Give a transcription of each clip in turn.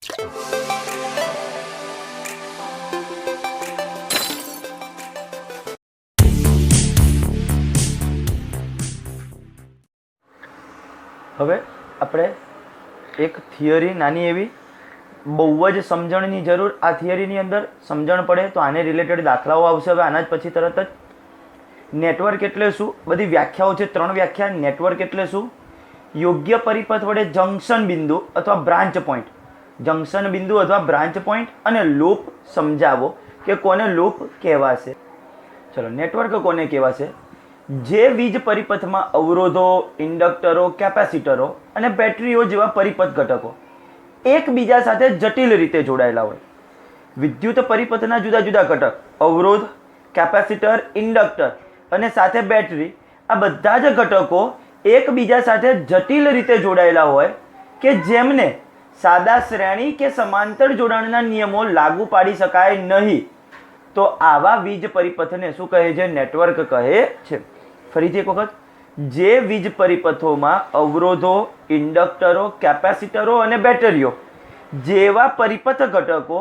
હવે આપણે એક થિયરી નાની એવી બહુ જ સમજણની જરૂર આ થિયરીની અંદર સમજણ પડે તો આને રિલેટેડ દાખલાઓ આવશે. હવે આના જ પછી તરત જ નેટવર્ક એટલે શું, બધી વ્યાખ્યાઓ છે, 3 વ્યાખ્યા. નેટવર્ક એટલે શું, યોગ્ય પરિપથ વડે જંક્શન બિંદુ અથવા બ્રાન્ચ પોઈન્ટ, જંક્શન બિંદુ અથવા બ્રાન્ચ પોઈન્ટ અને લૂપ સમજાવો કે કોને લૂપ કહેવાશે. ચલો, નેટવર્ક કોને કહેવાશે? જે વીજ પરિપથમાં અવરોધો, ઇન્ડક્ટરો, કેપેસિટરો અને બેટરીઓ જેવા પરિપથ ઘટકો એકબીજા સાથે જટિલ રીતે જોડાયેલા હોય. વિદ્યુત પરિપથના જુદા જુદા ઘટક, અવરોધ, કેપેસિટર, ઇન્ડક્ટર અને સાથે બેટરી, આ બધા જ ઘટકો એકબીજા સાથે જટિલ રીતે જોડાયેલા હોય કે જેમને સાદા શ્રેણી કે સમાંતર જોડાણના નિયમો લાગુ પાડી શકાય નહીં. તો આવા વીજ પરિપથને શું કહે છે? નેટવર્ક કહે છે. ફરીથી એક વખત, જે વીજ પરિપથોમાં અવરોધો, ઇન્ડક્ટરો, કેપેસિટરો અને બેટરીઓ જેવા પરિપથ ઘટકો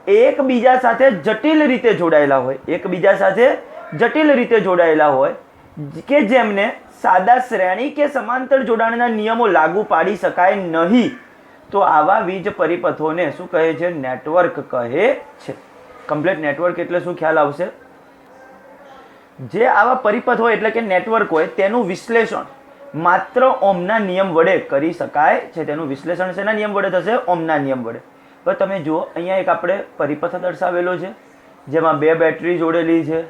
એકબીજા સાથે જટિલ રીતે જોડાયેલા હોય, એકબીજા સાથે જટિલ રીતે જોડાયેલા હોય કે જેમને સાદા શ્રેણી કે સમાંતર જોડાણના નિયમો લાગુ પાડી શકાય નહીં, તો આવા વીજ પરિપથોને શું કહે છે? નેટવર્ક કહે છે. કમ્પ્લીટ નેટવર્ક એટલે શું ખ્યાલ આવશે? જે આવા પરિપથ હોય એટલે કે નેટવર્ક હોય તેનું વિશ્લેષણ માત્ર ઓહમના નિયમ વડે કરી શકાય છે. તેનું વિશ્લેષણ શેના નિયમ વડે થશે? ઓહમના નિયમ વડે. હવે તમે જુઓ, અહીંયા એક આપણે પરિપથ દર્શાવેલો છે જેમાં 2 બેટરી જોડેલી છે,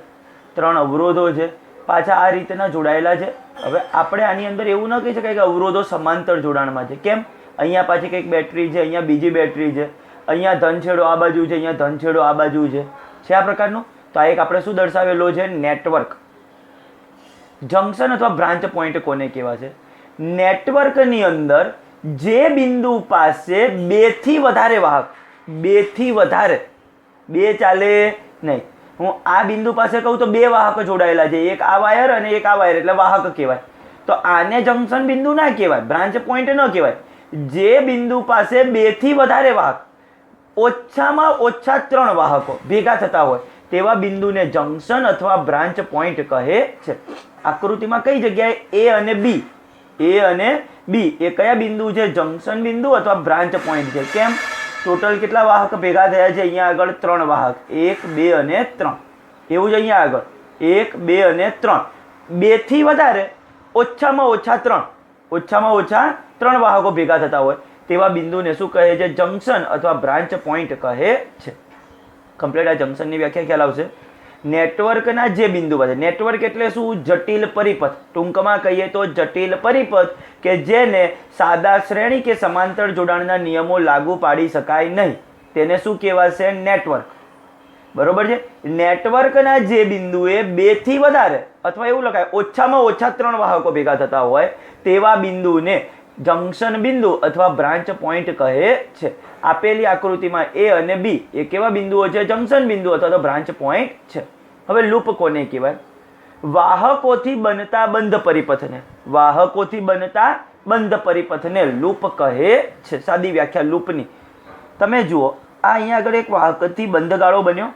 3 અવરોધો છે, પાછા આ રીતના જોડાયેલા છે. હવે આપણે આની અંદર એવું ન કહી શકાય કે અવરોધો સમાંતર જોડાણમાં છે. કેમ? અહીંયા પાછી કંઈક બેટરી છે, અહીંયા બીજી બેટરી છે, અહીંયા ધન છેડો આ બાજુ છે, અહીંયા ધન છેડો આ બાજુ છે આ પ્રકારનું. તો આ એક આપણે શું દર્શાવેલો છે? નેટવર્ક. જંક્શન અથવા બ્રાન્ચ પોઈન્ટ કોને કહેવાશે? નેટવર્કની અંદર જે બિંદુ પાસે 2 થી વધારે વાહક, 2 થી વધારે, 2 ચાલે નહીં, હું આ બિંદુ પાસે કહું તો 2 વાહક જોડાયેલા છે, એક આ વાયર અને એક આ વાયર, એટલે વાહક કહેવાય. તો આને જંક્શન બિંદુ ના કહેવાય, બ્રાન્ચ પોઈન્ટ ન કહેવાય. જે બિંદુ પાસે 2 થી વધારે વાહક, ઓછામાં ઓછા 3 વાહકો ભેગા થતા હોય તેવા બિંદુને જંક્શન અથવા બ્રાન્ચ પોઈન્ટ કહે છે. આકૃતિમાં કઈ જગ્યાએ A અને B, A અને B એ કયા બિંદુ છે? જંક્શન બિંદુ અથવા બ્રાન્ચ પોઈન્ટ છે. કેમ? ટોટલ કેટલા વાહક ભેગા થયા છે? અહીંયા આગળ 3 વાહક, 1, 2 અને 3. એવું જ અહીંયા આગળ 1, 2 અને 3. 2 થી વધારે, ઓછામાં ઓછા 3, ઓછામાં ઓછા 3 વાહકો ભેગા થતા હોય તેવા બિંદુને શું કહે છે? જંક્શન અથવા બ્રાન્ચ પોઈન્ટ કહે છે. કમ્પ્લીટ આ જંક્શનની વ્યાખ્યા ખ્યાલ આવશે. નેટવર્કના જે બિંદુ પાસે, નેટવર્ક એટલે શું? જટિલ પરિપથ. ટૂંકમાં કહીએ તો જટિલ પરિપથ કે જેને સાદા શ્રેણી કે સમાંતર જોડાણના નિયમો લાગુ પાડી શકાય નહીં, તેને શું કહેવાશે? નેટવર્ક. બરોબર છે. નેટવર્કના જે બિંદુએ 2 થી વધારે અથવા એવું લખાય ઓછામાં ઓછા 3 વાહકો ભેગા થતા હોય તેવા બિંદુને જંક્શન બિંદુ અથવા બ્રાન્ચ પોઈન્ટ કહે છે. આપેલી આકૃતિમાં A અને B એ કેવા બિંદુઓ છે? જંક્શન બિંદુ અથવા તો બ્રાન્ચ પોઈન્ટ છે. હવે લૂપ કોને કહેવાય? વાહકોથી બનતા બંધ પરિપથને, વાહકોથી બનતા બંધ પરિપથને લૂપ કહે છે. સાદી વ્યાખ્યા લૂપની તમે જુઓ, આ અહીંયા આગળ એક વાહકથી બંધ ગાળો બન્યો,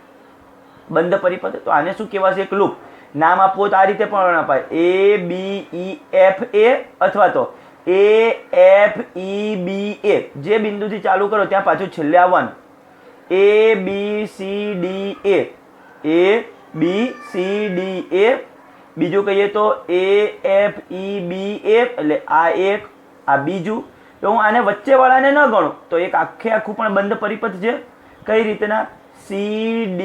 બંધ પરિપથ, તો આને શું કહેવાશે? એક લૂપ. નામ આપવો તો આ રીતે પણ અપાય, A B E F A અથવા તો A F E B A. જે બિંદુથી ચાલુ કરો ત્યાં પાછું છેલ્લે આવવાનું. A B C D A, A B C D A. બીજું કહીએ તો A F E B A, એટલે આ એક, આ બીજું. તો હું આને વચ્ચેવાળાને ન ગણું તો એક આખે આખું પણ બંધ પરિપથ છે. કઈ રીતના? C D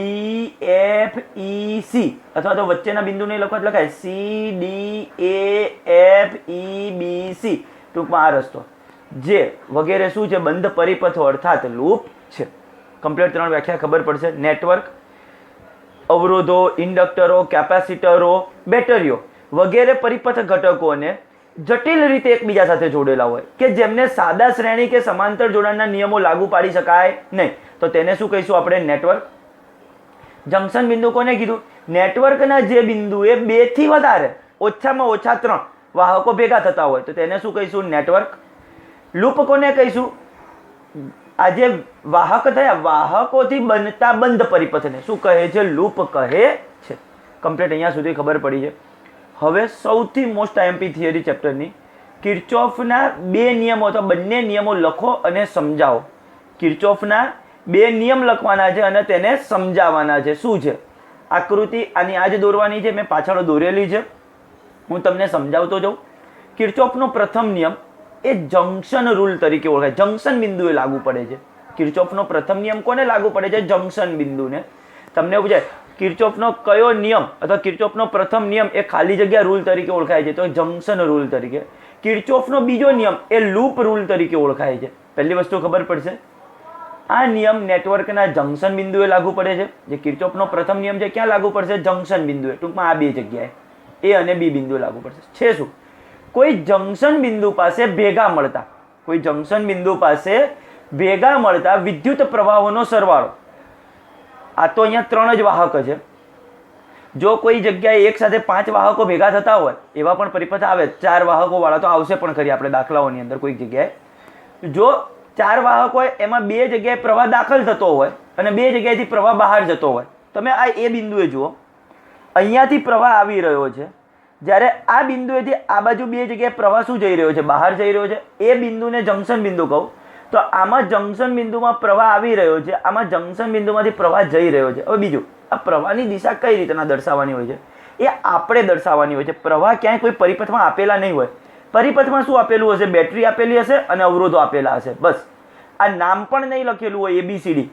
F E C, અથવા તો વચ્ચેના બિંદુને લખો એટલે લખાય C D A F E B C. ટૂંકમાં આ રસ્તો જે વગેરે શું છે? બંધ પરિપથો અર્થાત લૂપ છે. કમ્પ્લીટ 3 વ્યાખ્યા ખબર પડશે. નેટવર્ક, અવરોધો, ઇન્ડક્ટરો, કેપેસિટરો, બેટરીઓ વગેરે પરિપથ ઘટકોને જટિલ રીતે એકબીજા સાથે જોડેલા હોય કે જેમને સાદા શ્રેણી કે સમાંતર જોડાણના નિયમો લાગુ પાડી શકાય નહીં, તો તેને શું કહીશું આપણે? નેટવર્ક. જંક્શન બિંદુ કોને કીધું? નેટવર્કના જે બિંદુએ 2 થી વધારે, ઓછામાં ઓછા 3 વાહકો ભેગા થતા હોય તો તેને શું કહીશું? નેટવર્ક. લૂપ કોને કહીશું? આ જે વાહક થયા, વાહકોથી બનતા બંધ પરિપથને શું કહે છે? લૂપ કહે છે. કમ્પ્લીટ અહીંયા સુધી ખબર પડી છે. હવે સૌથી મોસ્ટ આઈએમપી થિયરી ચેપ્ટરની કિર્ચોફના બે નિયમો અથવા બંને નિયમો લખો અને સમજાવો. કિર્ચોફના બે નિયમ લખવાના છે અને તેને સમજાવવાના છે. શું છે? આકૃતિ આની આજ દોરવાની છે, મેં પાછળ દોરેલી છે, હું તમને સમજાવતો જાઉં. કિર્ચોફનો પ્રથમ નિયમ એ જંક્શન રૂલ તરીકે ઓળખાય, જંક્શન બિંદુએ લાગુ પડે છે. કિર્ચોફનો પ્રથમ નિયમ કોને લાગુ પડે છે? જંક્શન બિંદુને. તમને પૂછાય કિર્ચોફનો કયો નિયમ અથવા કિર્ચોફનો પ્રથમ નિયમ એ ખાલી જગ્યા રૂલ તરીકે ઓળખાય છે? તો જંક્શન રૂલ તરીકે. કિર્ચોફનો બીજો નિયમ એ લૂપ રૂલ તરીકે ઓળખાય છે. પહેલી વસ્તુ ખબર પડશે, આ નિયમ નેટવર્કના જંક્શન બિંદુએ લાગુ પડે છે. જે કિર્ચોફનો પ્રથમ નિયમ છે ક્યાં લાગુ પડશે? જંક્શન બિંદુએ. ટૂંકમાં આ બે જગ્યાએ એ અને બી બિંદુએ લાગુ પડશે. છે શું? કોઈ જંક્શન બિંદુ પાસે ભેગા મળતા, કોઈ જંક્શન બિંદુ પાસે ભેગા મળતા વિદ્યુત પ્રવાહોનો સરવાળો. આ તો અહીંયા 3 જ વાહક છે. જો કોઈ જગ્યાએ એક સાથે 5 વાહકો ભેગા થતા હોય એવા પણ પરિપથ આવે, 4 વાહકો વાળા તો આવશે પણ ખરી આપણે દાખલાઓની અંદર. કોઈક જગ્યાએ જો 4 વાહક હોય એમાં 2 જગ્યાએ પ્રવાહ દાખલ થતો હોય અને 2 જગ્યાએથી પ્રવાહ બહાર જતો હોય. તમે આ એ બિંદુએ જુઓ, અહીંયાથી પ્રવાહ આવી રહ્યો છે, જ્યારે આ બિંદુએથી આ બાજુ 2 જગ્યાએ પ્રવાહ શું જઈ રહ્યો છે? બહાર જઈ રહ્યો છે. એ બિંદુને જંક્શન બિંદુ કહું. તો આમાં જંક્શન બિંદુમાં પ્રવાહ આવી રહ્યો છે, આમાં જંક્શન બિંદુમાંથી પ્રવાહ જઈ રહ્યો છે. હવે બીજું, આ પ્રવાહની દિશા કઈ રીતના દર્શાવવાની હોય છે? એ આપણે દર્શાવવાની હોય છે. પ્રવાહ ક્યાંય કોઈ પરિપથમાં આપેલા નહીં હોય. પરિપથમાં શું આપેલું હશે? બેટરી આપેલી હશે અને અવરોધો આપેલા હશે, બસ. આ નામ પણ નહીં લખેલું હોય ABCD.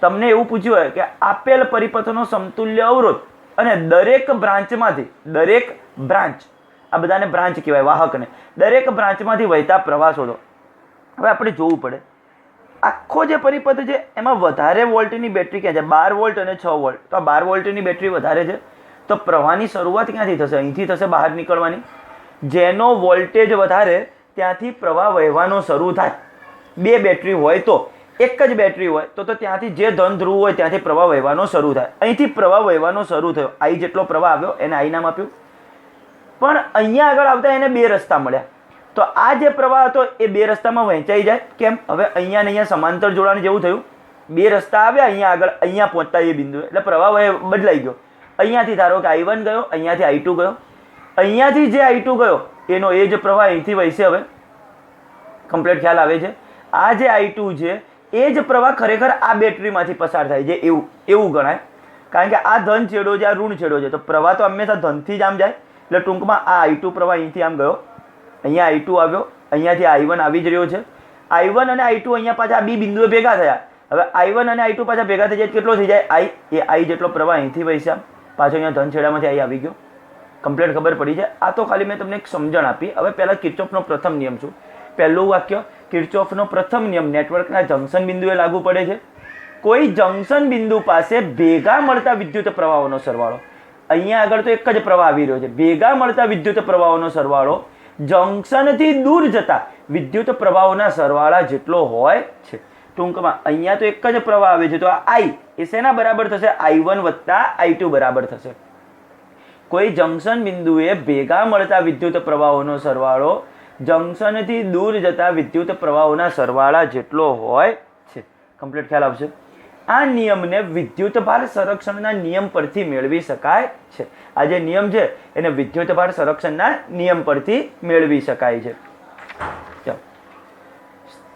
તમને એવું પૂછ્યું હોય કે આપેલ પરિપથનો સમતુલ્ય અવરોધ અને દરેક બ્રાન્ચમાંથી, દરેક બ્રાન્ચ, આ બધાને બ્રાન્ચ કહેવાય વાહકને, દરેક બ્રાન્ચમાંથી વહેતા પ્રવાહ શોધો. હવે આપણે જોવું પડે આખો જે પરિપથ છે એમાં વધારે વોલ્ટની બેટરી ક્યાં છે? 12 વોલ્ટ અને 6 વોલ્ટ. તો આ 12 વોલ્ટની બેટરી વધારે છે, તો પ્રવાહની શરૂઆત ક્યાંથી થશે? અહીંથી થશે બહાર નીકળવાની. જેનો વોલ્ટેજ વધારે ત્યાંથી પ્રવાહ વહેવાનો શરૂ થાય. 2 બેટરી હોય તો, એક જ બેટરી હોય તો ત્યાંથી જે ધન ધ્રુવ હોય ત્યાંથી પ્રવાહ વહેવાનો શરૂ થાય. અહીંથી પ્રવાહ વહેવાનો શરૂ થયો, I જેટલો પ્રવાહ આવ્યો એને I નામ આપ્યું. પણ અહીંયા આગળ આવતા એને 2 રસ્તા મળ્યા. તો આ જે પ્રવાહ હતો એ 2 રસ્તામાં વહેંચાઈ જાય. કેમ? હવે અહીંયા ને અહીંયા સમાંતર જોડાણ જેવું થયું. 2 રસ્તા આવ્યા અહીંયા આગળ, અહીંયા પહોંચતા એ બિંદુ, એટલે પ્રવાહ બદલાઈ ગયો. અહીંયાથી ધારો કે I1 ગયો, અહીંયાથી I2 ગયો. અહીંયાથી જે I2 ગયો એનો એ જ પ્રવાહ અહીંથી વહેશે. હવે કમ્પ્લીટ ખ્યાલ આવે છે? આ જે I2 છે એ જ પ્રવાહ ખરેખર આ બેટરીમાંથી પસાર થાય છે, એવું ગણાય. કારણ કે આ ધન છેડો છે, આ ઋણ છેડો છે, તો પ્રવાહ તો હંમેશા ધનથી જ આમ જાય. એટલે ટૂંકમાં આ I2 પ્રવાહ અહીંથી આમ ગયો, અહીંયા I2 આવ્યો, અહીંયાથી I1 આવી જ રહ્યો છે. I1 અને I2 અહીંયા પાછા બી બિંદુએ ભેગા થયા. હવે I1 અને I2 પાછા ભેગા થઈ જાય કેટલો થઈ જાય? I જેટલો પ્રવાહ અહીંથી વહેશે, પાછો અહીંયા ધન છેડામાંથી I આવી ગયો. કમ્પ્લીટ ખબર પડી છે? આ તો ખાલી મેં તમને એક સમજણ આપી. હવે પહેલા કિર્ચોફનો પ્રથમ નિયમ શું? પહેલું વાક્ય, કિર્ચોફનો પ્રથમ નિયમ નેટવર્કના જંક્શન બિંદુએ લાગુ પડે છે. કોઈ જંક્શન બિંદુ પાસે ભેગા મળતા વિદ્યુત પ્રવાહોનો સરવાળો. અહીંયા આગળ તો એક જ પ્રવાહ આવી રહ્યો છે. ભેગા મળતા વિદ્યુત પ્રવાહોનો સરવાળો જંક્શનથી દૂર જતા વિદ્યુત પ્રવાહોના સરવાળા જેટલો હોય છે. ટૂંકમાં અહીંયા તો એક જ પ્રવાહ આવે છે, તો આ I એ શેના બરાબર થશે? I1 વત્તા I2 બરાબર થશે. કોઈ જંક્શન બિંદુએ ભેગા મળતા વિદ્યુત પ્રવાહોનો સરવાળો જંક્શનથી દૂર જતા વિદ્યુત પ્રવાહોના સરવાળા જેટલો હોય છે. કમ્પ્લીટ ખ્યાલ આવશે? આ નિયમને વિદ્યુતભાર સંરક્ષણના નિયમ પરથી મેળવી શકાય છે. આ જે નિયમ છે એને વિદ્યુતભાર સંરક્ષણના નિયમ પરથી મેળવી શકાય છે.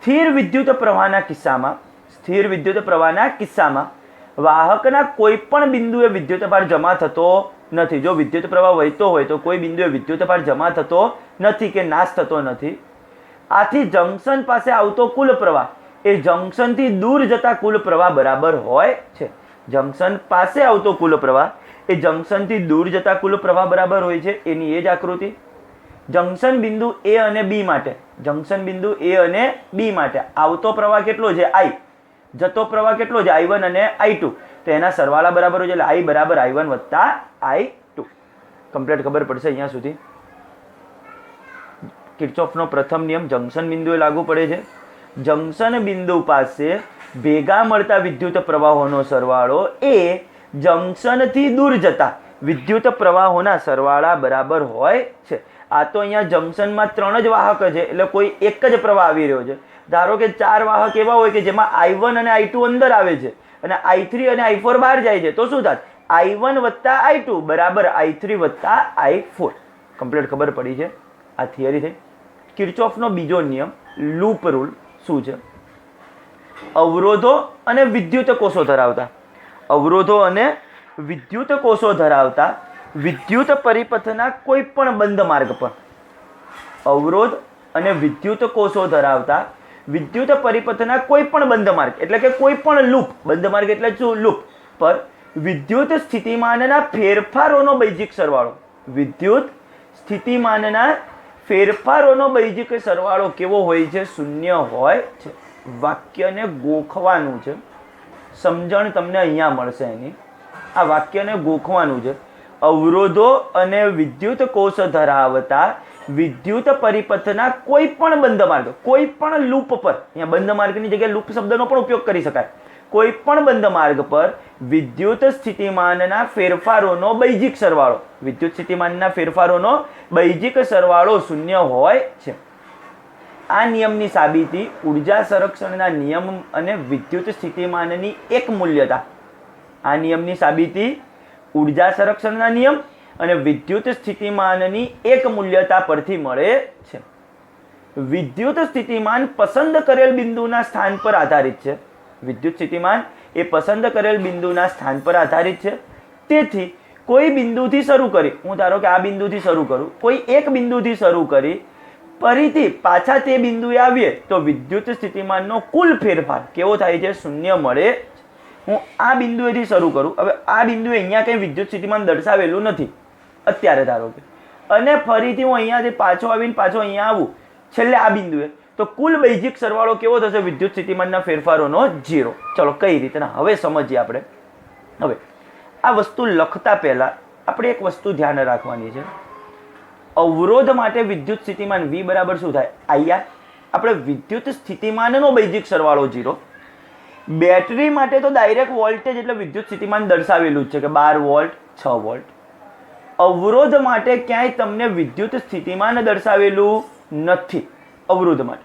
સ્થિર વિદ્યુત પ્રવાહના કિસ્સામાં, સ્થિર વિદ્યુત પ્રવાહના કિસ્સામાં વાહકના કોઈ પણ બિંદુએ વિદ્યુતભાર જમા થતો નથી. જો વિદ્યુત પ્રવાહ વહેતો હોય તો કોઈ બિંદુએ વિદ્યુતભાર જમા થતો નથી કે નાશ થતો નથી. આથી જંક્શન પાસે આવતો કુલ પ્રવાહ એ જંક્શનથી દૂર જતા કુલ પ્રવાહ બરાબર હોય છે. જંક્શન પાસે આવતો કુલ પ્રવાહ એ જંક્શનથી દૂર જતા કુલ પ્રવાહ બરાબર હોય છે. એની એ જ આકૃતિ. જંક્શન બિંદુ A અને B માટે, જંક્શન બિંદુ A અને B માટે આવતો પ્રવાહ કેટલો છે? I. જતો પ્રવાહ કેટલો છે? I1 અને I2. તો એના સરવાળા બરાબર હોય છે, એટલે I બરાબર I1 વત્તા I2. કમ્પ્લીટ ખબર પડશે અહીંયા સુધી? કિર્ચોફનો પ્રથમ નિયમ જંક્શન બિંદુએ લાગુ પડે છે. જંક્શન બિંદુ પાસે ભેગા મળતા વિદ્યુત પ્રવાહોનો સરવાળો એ જંક્શનથી દૂર જતા વિદ્યુત પ્રવાહોના સરવાળા બરાબર હોય છે. આ તો અહીંયા જંક્શનમાં 3 જ વાહક છે, એટલે કોઈ એક જ પ્રવાહ આવી રહ્યો છે. ધારો કે 4 વાહક એવા હોય કે જેમાં I1 અને I2 અંદર આવે છે અને I3 અને I4 બહાર જાય છે, તો શું થાય? I1 વત્તા I2 બરાબર I3 વત્તા I4. કમ્પ્લીટ ખબર પડી છે? આ થિયરી થઈ. કિર્ચોફનો બીજો નિયમ, લૂપ રૂલ શું છે? અવરોધો અને વિદ્યુત કોષો ધરાવતા વિદ્યુત પરિપથના કોઈ પણ બંધ માર્ગ પર, અવરોધ અને વિદ્યુત કોષો ધરાવતા વિદ્યુત પરિપથના કોઈ પણ બંધ માર્ગ એટલે કે કોઈ પણ લૂપ, બંધ માર્ગ એટલે શું? લૂપ પર વિદ્યુત સ્થિતિમાનના ફેરફારોનો બૈજિક સરવાળો, વિદ્યુત સ્થિતિમાનના ફેરફારોનો બૈજિક સરવાળો કેવો હોય છે? શૂન્ય હોય છે. વાક્યને ગોખવાનું છે, સમજણ તમને અહીંયા મળશે એની. આ વાક્યને ગોખવાનું છે. અવરોધો અને વિદ્યુત કોષ ધરાવતા વિદ્યુત પરિપથના કોઈ પણ બંધ માર્ગ, કોઈ પણ લૂપ પર, અહીંયા બંધ માર્ગની જગ્યાએ લૂપ શબ્દનો પણ ઉપયોગ કરી શકાય, કોઈ પણ બંધ માર્ગ પર વિદ્યુત સ્થિતિમાનના ફેરફારોનો બૈજિક સરવાળો, વિદ્યુત સ્થિતિમાનના ફેરફારોનો બૈજિક સરવાળો શૂન્ય હોય છે. આ નિયમની સાબિતી ઉર્જા સંરક્ષણના નિયમ અને વિદ્યુત સ્થિતિમાનની એક મૂલ્યતા, આ નિયમની સાબિતી ઉર્જા સંરક્ષણના નિયમ અને વિદ્યુત સ્થિતિમાનની એક મૂલ્યતા પરથી મળે છે. વિદ્યુત સ્થિતિમાન પસંદ કરેલ બિંદુના સ્થાન પર આધારિત છે. વિદ્યુત સ્થિતિમાન એ પસંદ કરેલ બિંદુના સ્થાન પર આધારિત છે. તેથી કોઈ બિંદુથી શરૂ કરી, હું ધારો કે આ બિંદુથી શરૂ કરું, કોઈ એક બિંદુથી શરૂ કરી ફરીથી પાછા તે બિંદુએ આવીએ તો વિદ્યુત સ્થિતિમાનનો કુલ ફેરફાર કેવો થાય છે? શૂન્ય મળે. હું આ બિંદુએથી શરૂ કરું, હવે આ બિંદુએ અહીંયા કંઈ વિદ્યુત સ્થિતિમાન દર્શાવેલું નથી અત્યારે ધારો કે, અને ફરીથી હું અહીંયાથી પાછો આવીને પાછો અહીંયા આવું છેલ્લે આ બિંદુએ, તો કુલ બૈજિક સરવાળો કેવો થશે? વિદ્યુત સ્થિતિમાનના ફેરફારોનો 0. ચલો કઈ રીતે હવે સમજીએ આપણે. હવે આ વસ્તુ લખતા પહેલા આપણે એક વસ્તુ ધ્યાન રાખવાની છે. અવરોધ માટે વિદ્યુત સ્થિતિમાન V બરાબર શું થાય? IR. આપણે વિદ્યુત સ્થિતિમાનનો બૈજિક સરવાળો 0. બેટરી માટે તો ડાયરેક્ટ વોલ્ટેજ એટલે વિદ્યુત સ્થિતિમાન દર્શાવેલું જ છે કે 12 વોલ્ટ 6 વોલ્ટ. અવરોધ માટે ક્યાંય તમને વિદ્યુત સ્થિતિમાન દર્શાવેલું નથી અવરોધ માટે.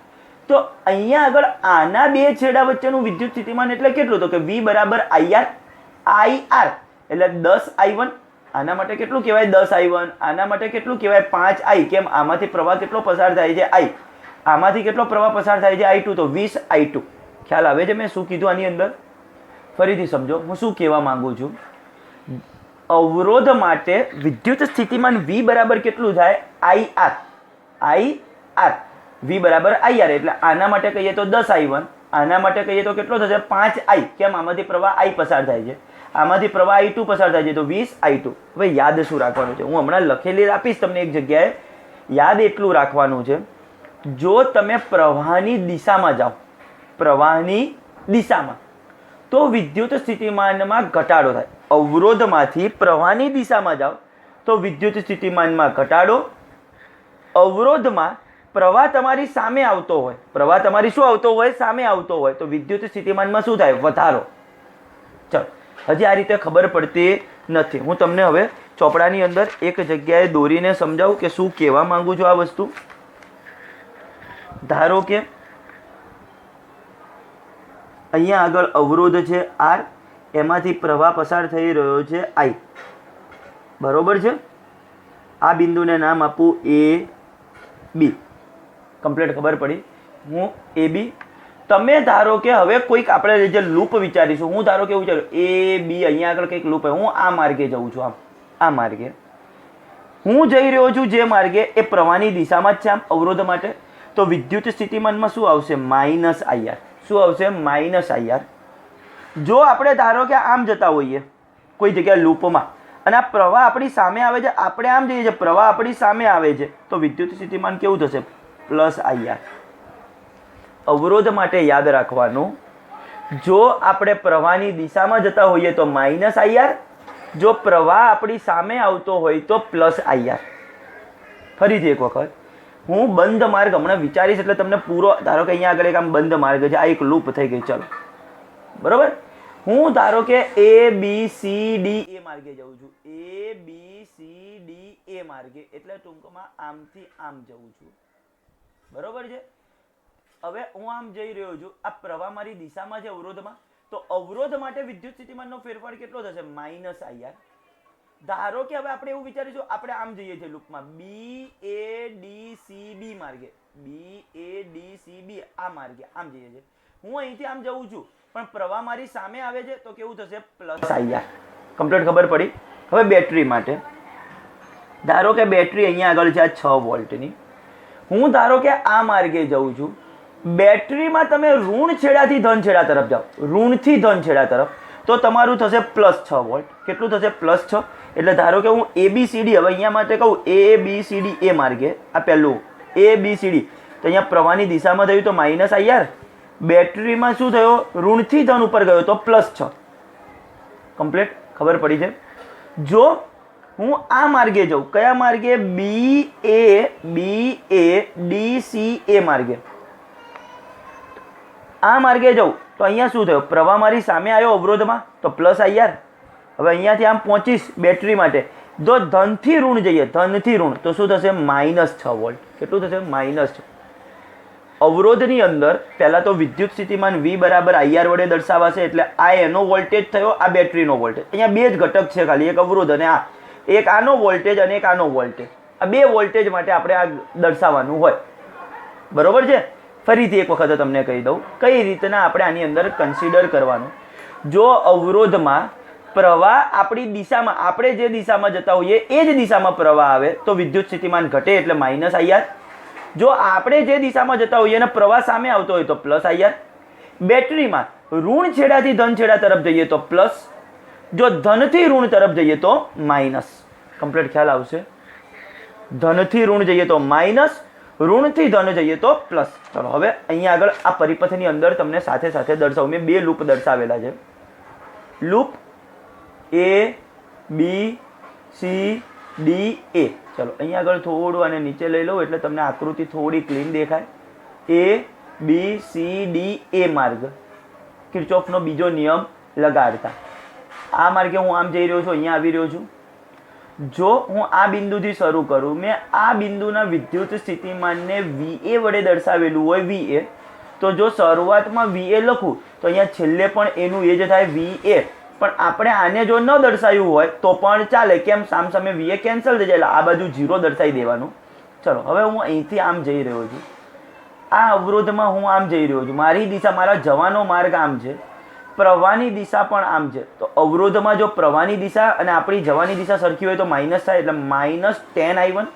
તો અહીંયા આગળ આના બે છેડા વચ્ચેનું વિદ્યુત સ્થિતિમાન એટલે કેટલું? તો કે V બરાબર IR. IR એટલે 10I1. આના માટે કેટલું કહેવાય? 10I1. આના માટે કેટલું કહેવાય? 5I. કેમ? આમાંથી પ્રવાહ કેટલો પસાર થાય છે? I. આમાંથી કેટલો પ્રવાહ પસાર થાય છે? I2. તો 20I2. ખ્યાલ આવે છે મેં શું કીધું આની અંદર? ફરીથી સમજો હું શું કહેવા માંગુ છું. અવરોધ માટે વિદ્યુત સ્થિતિમાન V બરાબર કેટલું થાય? IR. IR. V બરાબર IR એટલે આના માટે કહીએ તો 10I1, આના માટે કહીએ તો કેટલો થશે? 5I. કેમ? આમાંથી પ્રવાહ I પસાર થાય છે, આમાંથી પ્રવાહ I2 પસાર થાય છે, તો 20I2. હવે યાદ શું રાખવાનું છે? હું હમણાં લખેલી આપીશ તમને એક જગ્યાએ. યાદ એટલું રાખવાનું છે, જો તમે પ્રવાહની દિશામાં જાઓ, પ્રવાહની દિશામાં, તો વિદ્યુત સ્થિતિમાનમાં ઘટાડો થાય. અવરોધમાંથી પ્રવાહની દિશામાં જાઓ તો વિદ્યુત સ્થિતિમાનમાં ઘટાડો. અવરોધમાં પ્રવાહ તમારી સામે આવતો હોય, પ્રવાહ તમારી શું આવતો હોય? સામે આવતો હોય, તો વિદ્યુત સ્થિતિમાનમાં શું થાય? વધારો. ચલો હજી આ રીતે ખબર પડતી નથી. હું તમને હવે ચોપડાની અંદર એક જગ્યાએ દોરીને સમજાવું કે શું કહેવા માંગુ છું. આ વસ્તુ ધારો કે અહીંયા આગળ અવરોધ છે R, એમાંથી પ્રવાહ પસાર થઈ રહ્યો છે I. બરોબર છે? આ બિંદુને નામ આપું AB. કમ્પ્લીટ ખબર પડી? હું AB. તમે ધારો કે હવે કોઈક આપણે જે લૂપ વિચારીશું, હું ધારો કે એવું વિચારું AB, અહીંયા આગળ કંઈક લૂપ હોય, હું આ માર્ગે જઉં છું, આ માર્ગે હું જઈ રહ્યો છું, જે માર્ગે એ પ્રવાહની દિશામાં જ છે આમ અવરોધ માટે, તો વિદ્યુત સ્થિતિમાનમાં શું આવશે? -IR. શું આવશે? -IR. જો આપણે ધારો કે આમ જતા હોઈએ કોઈ જગ્યાએ લૂપમાં અને આ પ્રવાહ આપણી સામે આવે છે, આપણે આમ જઈએ છીએ, પ્રવાહ આપણી સામે આવે છે, તો વિદ્યુત સ્થિતિમાન કેવું થશે? +IR. અવરોધ માટે યાદ રાખવાનું, જો આપણે પ્રવાહની દિશામાં જતા હોઈએ તો -IR, જો પ્રવાહ આપણી સામે આવતો હોય તો +IR. ફરીથી એક વખત હું બંધ માર્ગ હમણાં વિચારીશ એટલે તમને પૂરો, ધારો કે અહીંયા આગળ એક આમ બંધ માર્ગ છે, આ એક લૂપ થઈ ગઈ. ચલો બરોબર, હું ધારો કે ABCD એ માર્ગે જઉં છું, ABCD એ માર્ગે એટલે ટૂંકમાં આમથી આમ જઉં છું. બરોબર છે? હવે હું આમ જઈ રહ્યો છું, આ પ્રવાહ મારી દિશામાં છે અવરોધમાં, તો અવરોધ માટે વિદ્યુત સ્થિતિમાનનો ફેરફાર કેટલો થશે? Minus IR. ધારો કે હવે આપણે એવું વિચારીશું, આપણે આમ જઈએ છીએ લૂપમાં BADCB માર્ગે, BADCB આ માર્ગે આમ જઈએ છીએ. હું અહીંથી આમ જઉં છું પણ પ્રવાહ મારી સામે આવે છે, તો કેવું થશે? Plus IR. કમ્પ્લીટ ખબર પડી? હવે બેટરી માટે ધારો કે બેટરી અહીંયા આગળ છે આ 6 વોલ્ટની. હું ધારો કે આ માર્ગે જઉં છું, બેટરીમાં તમે ઋણ છેડાથી ધન છેડા તરફ જાઓ, ઋણથી ધન છેડા તરફ, તો તમારું થશે +6 વોલ્ટ. કેટલું થશે? +6. એટલે ધારો કે હું ABCD, હવે અહીંયા માટે કહું ABCD એ માર્ગે, આ પહેલું ABCD, તો અહીંયા પ્રવાહની દિશામાં થયું તો -IR, બેટરીમાં શું થયો? ઋણથી ધન ઉપર ગયો તો +6. કમ્પ્લીટ ખબર પડી છે? જો હું આ માર્ગે જાઉં, કયા માર્ગે? BADCA માર્ગે, આ માર્ગે જાઉં તો અહીંયા શું થયું? પ્રવાહ મારી સામે આવ્યો અવરોધમાં, તો +IR. હવે અહીંયાથી આમ પહોંચીશ બેટરી માટે, જો ધનથી ઋણ જઈએ, ધનથી ઋણ, તો શું થશે? -6 વોલ્ટ. કેટલું થશે? -6. અવરોધની અંદર પહેલા તો વિદ્યુત સ્થિતિમાન V બરાબર IR વડે દર્શાવાશે, એટલે આ એનો વોલ્ટેજ થયો, આ બેટરીનો વોલ્ટેજ. અહીંયા બે જ ઘટક છે ખાલી, એક અવરોધ અને આ, એક આનો વોલ્ટેજ અને એક આનો વોલ્ટેજ. આ બે વોલ્ટેજ માટે આપણે આ દર્શાવવાનું હોય, બરોબર છે? ફરીથી એક વખત તમને કહી દઉં કઈ રીતના આપણે આની અંદર કન્સિડર કરવાનું. જો અવરોધમાં પ્રવાહ આપણી દિશામાં, આપણે જે દિશામાં જતા હોઈએ એ જ દિશામાં પ્રવાહ આવે તો વિદ્યુત સ્થિતિમાન ઘટે, એટલે -IR. જો આપણે જે દિશામાં જતા હોઈએ અને પ્રવાહ સામે આવતો હોય તો +IR. બેટરીમાં ઋણ છેડાથી ધન છેડા તરફ જઈએ તો પ્લસ, જો ધનથી ઋણ તરફ જઈએ તો માઇનસ. કમ્પ્લીટ ખ્યાલ આવશે? ધનથી ઋણ જઈએ તો માઇનસ, ઋણથી ધન જઈએ તો પ્લસ. ચલો હવે અહીંયા આગળ આ પરિપથની અંદર તમને સાથે સાથે દર્શાવું. મેં બે લૂપ દર્શાવેલા છે, લૂપ ABCDA. ચલો અહીંયા આગળ થોડું આને નીચે લઈ લઉં એટલે તમને આકૃતિ થોડી ક્લીન દેખાય. ABCDA માર્ગ, કિર્ચોફનો બીજો નિયમ લગાડતા આ માર્ગે હું આમ જઈ રહ્યો છું, અહીંયા આવી રહ્યો છું. જો હું આ બિંદુથી શરૂ કરું, મેં આ બિંદુના વિદ્યુત સ્થિતિમાનને VA વડે દર્શાવેલું હોય VA, તો જો શરૂઆતમાં VA લખું તો અહીંયા છેલ્લે પણ એનું એ જ થાય VA. પણ આપણે આને જો ન દર્શાવ્યું હોય તો પણ ચાલે, કેમ? સામસામે VA કેન્સલ થઈ જાય, એટલે આ બાજુ 0 દર્શાવી દેવાનું. ચલો હવે હું અહીંથી આમ જઈ રહ્યો છું, આ અવરોધમાં હું આમ જઈ રહ્યો છું, મારી દિશા, મારા જવાનો માર્ગ આમ છે, પ્રવાહની દિશા પણ આમ છે. તો અવરોધમાં જો પ્રવાહની દિશા અને આપણી જવાની દિશા સરખી હોય તો માઇનસ થાય, એટલે -10I1,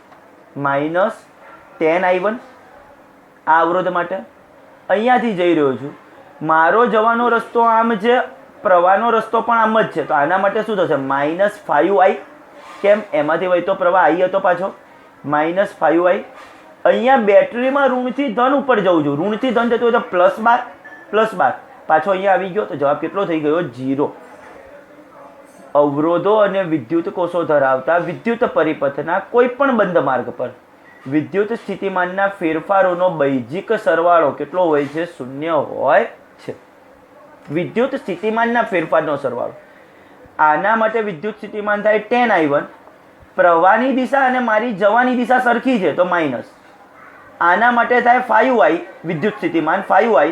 -10I1 આ અવરોધ માટે. અહીંયાથી જઈ રહ્યો છું, મારો જવાનો રસ્તો આમ છે, પ્રવાહનો રસ્તો પણ આમ જ છે, તો આના માટે શું થશે? -5I. કેમ? એમાંથી વહેતો પ્રવાહ I હતો પાછો, -5I. અહીંયા બેટરીમાં ઋણથી ધન ઉપર જવું છું, ઋણથી ધન જતું હોય તો +12 પાછો અહીંયા આવી ગયો, તો જવાબ કેટલો થઈ ગયો? 0. અવરોધો અને વિદ્યુત કોષો ધરાવતા વિદ્યુત પરિપથના કોઈ પણ બંધ માર્ગ પર વિદ્યુત સ્થિતિમાનના ફેરફારોનો બૈજિક સરવાળો કેટલો હોય છે? 0 હોય છે. વિદ્યુત સ્થિતિમાનના ફેરફારનો સરવાળો. આના માટે વિદ્યુત સ્થિતિમાન થાય 10I1, પ્રવાહની દિશા અને મારી જવાની દિશા સરખી છે તો માઇનસ. આના માટે થાય 5I, વિદ્યુત સ્થિતિમાન 5I,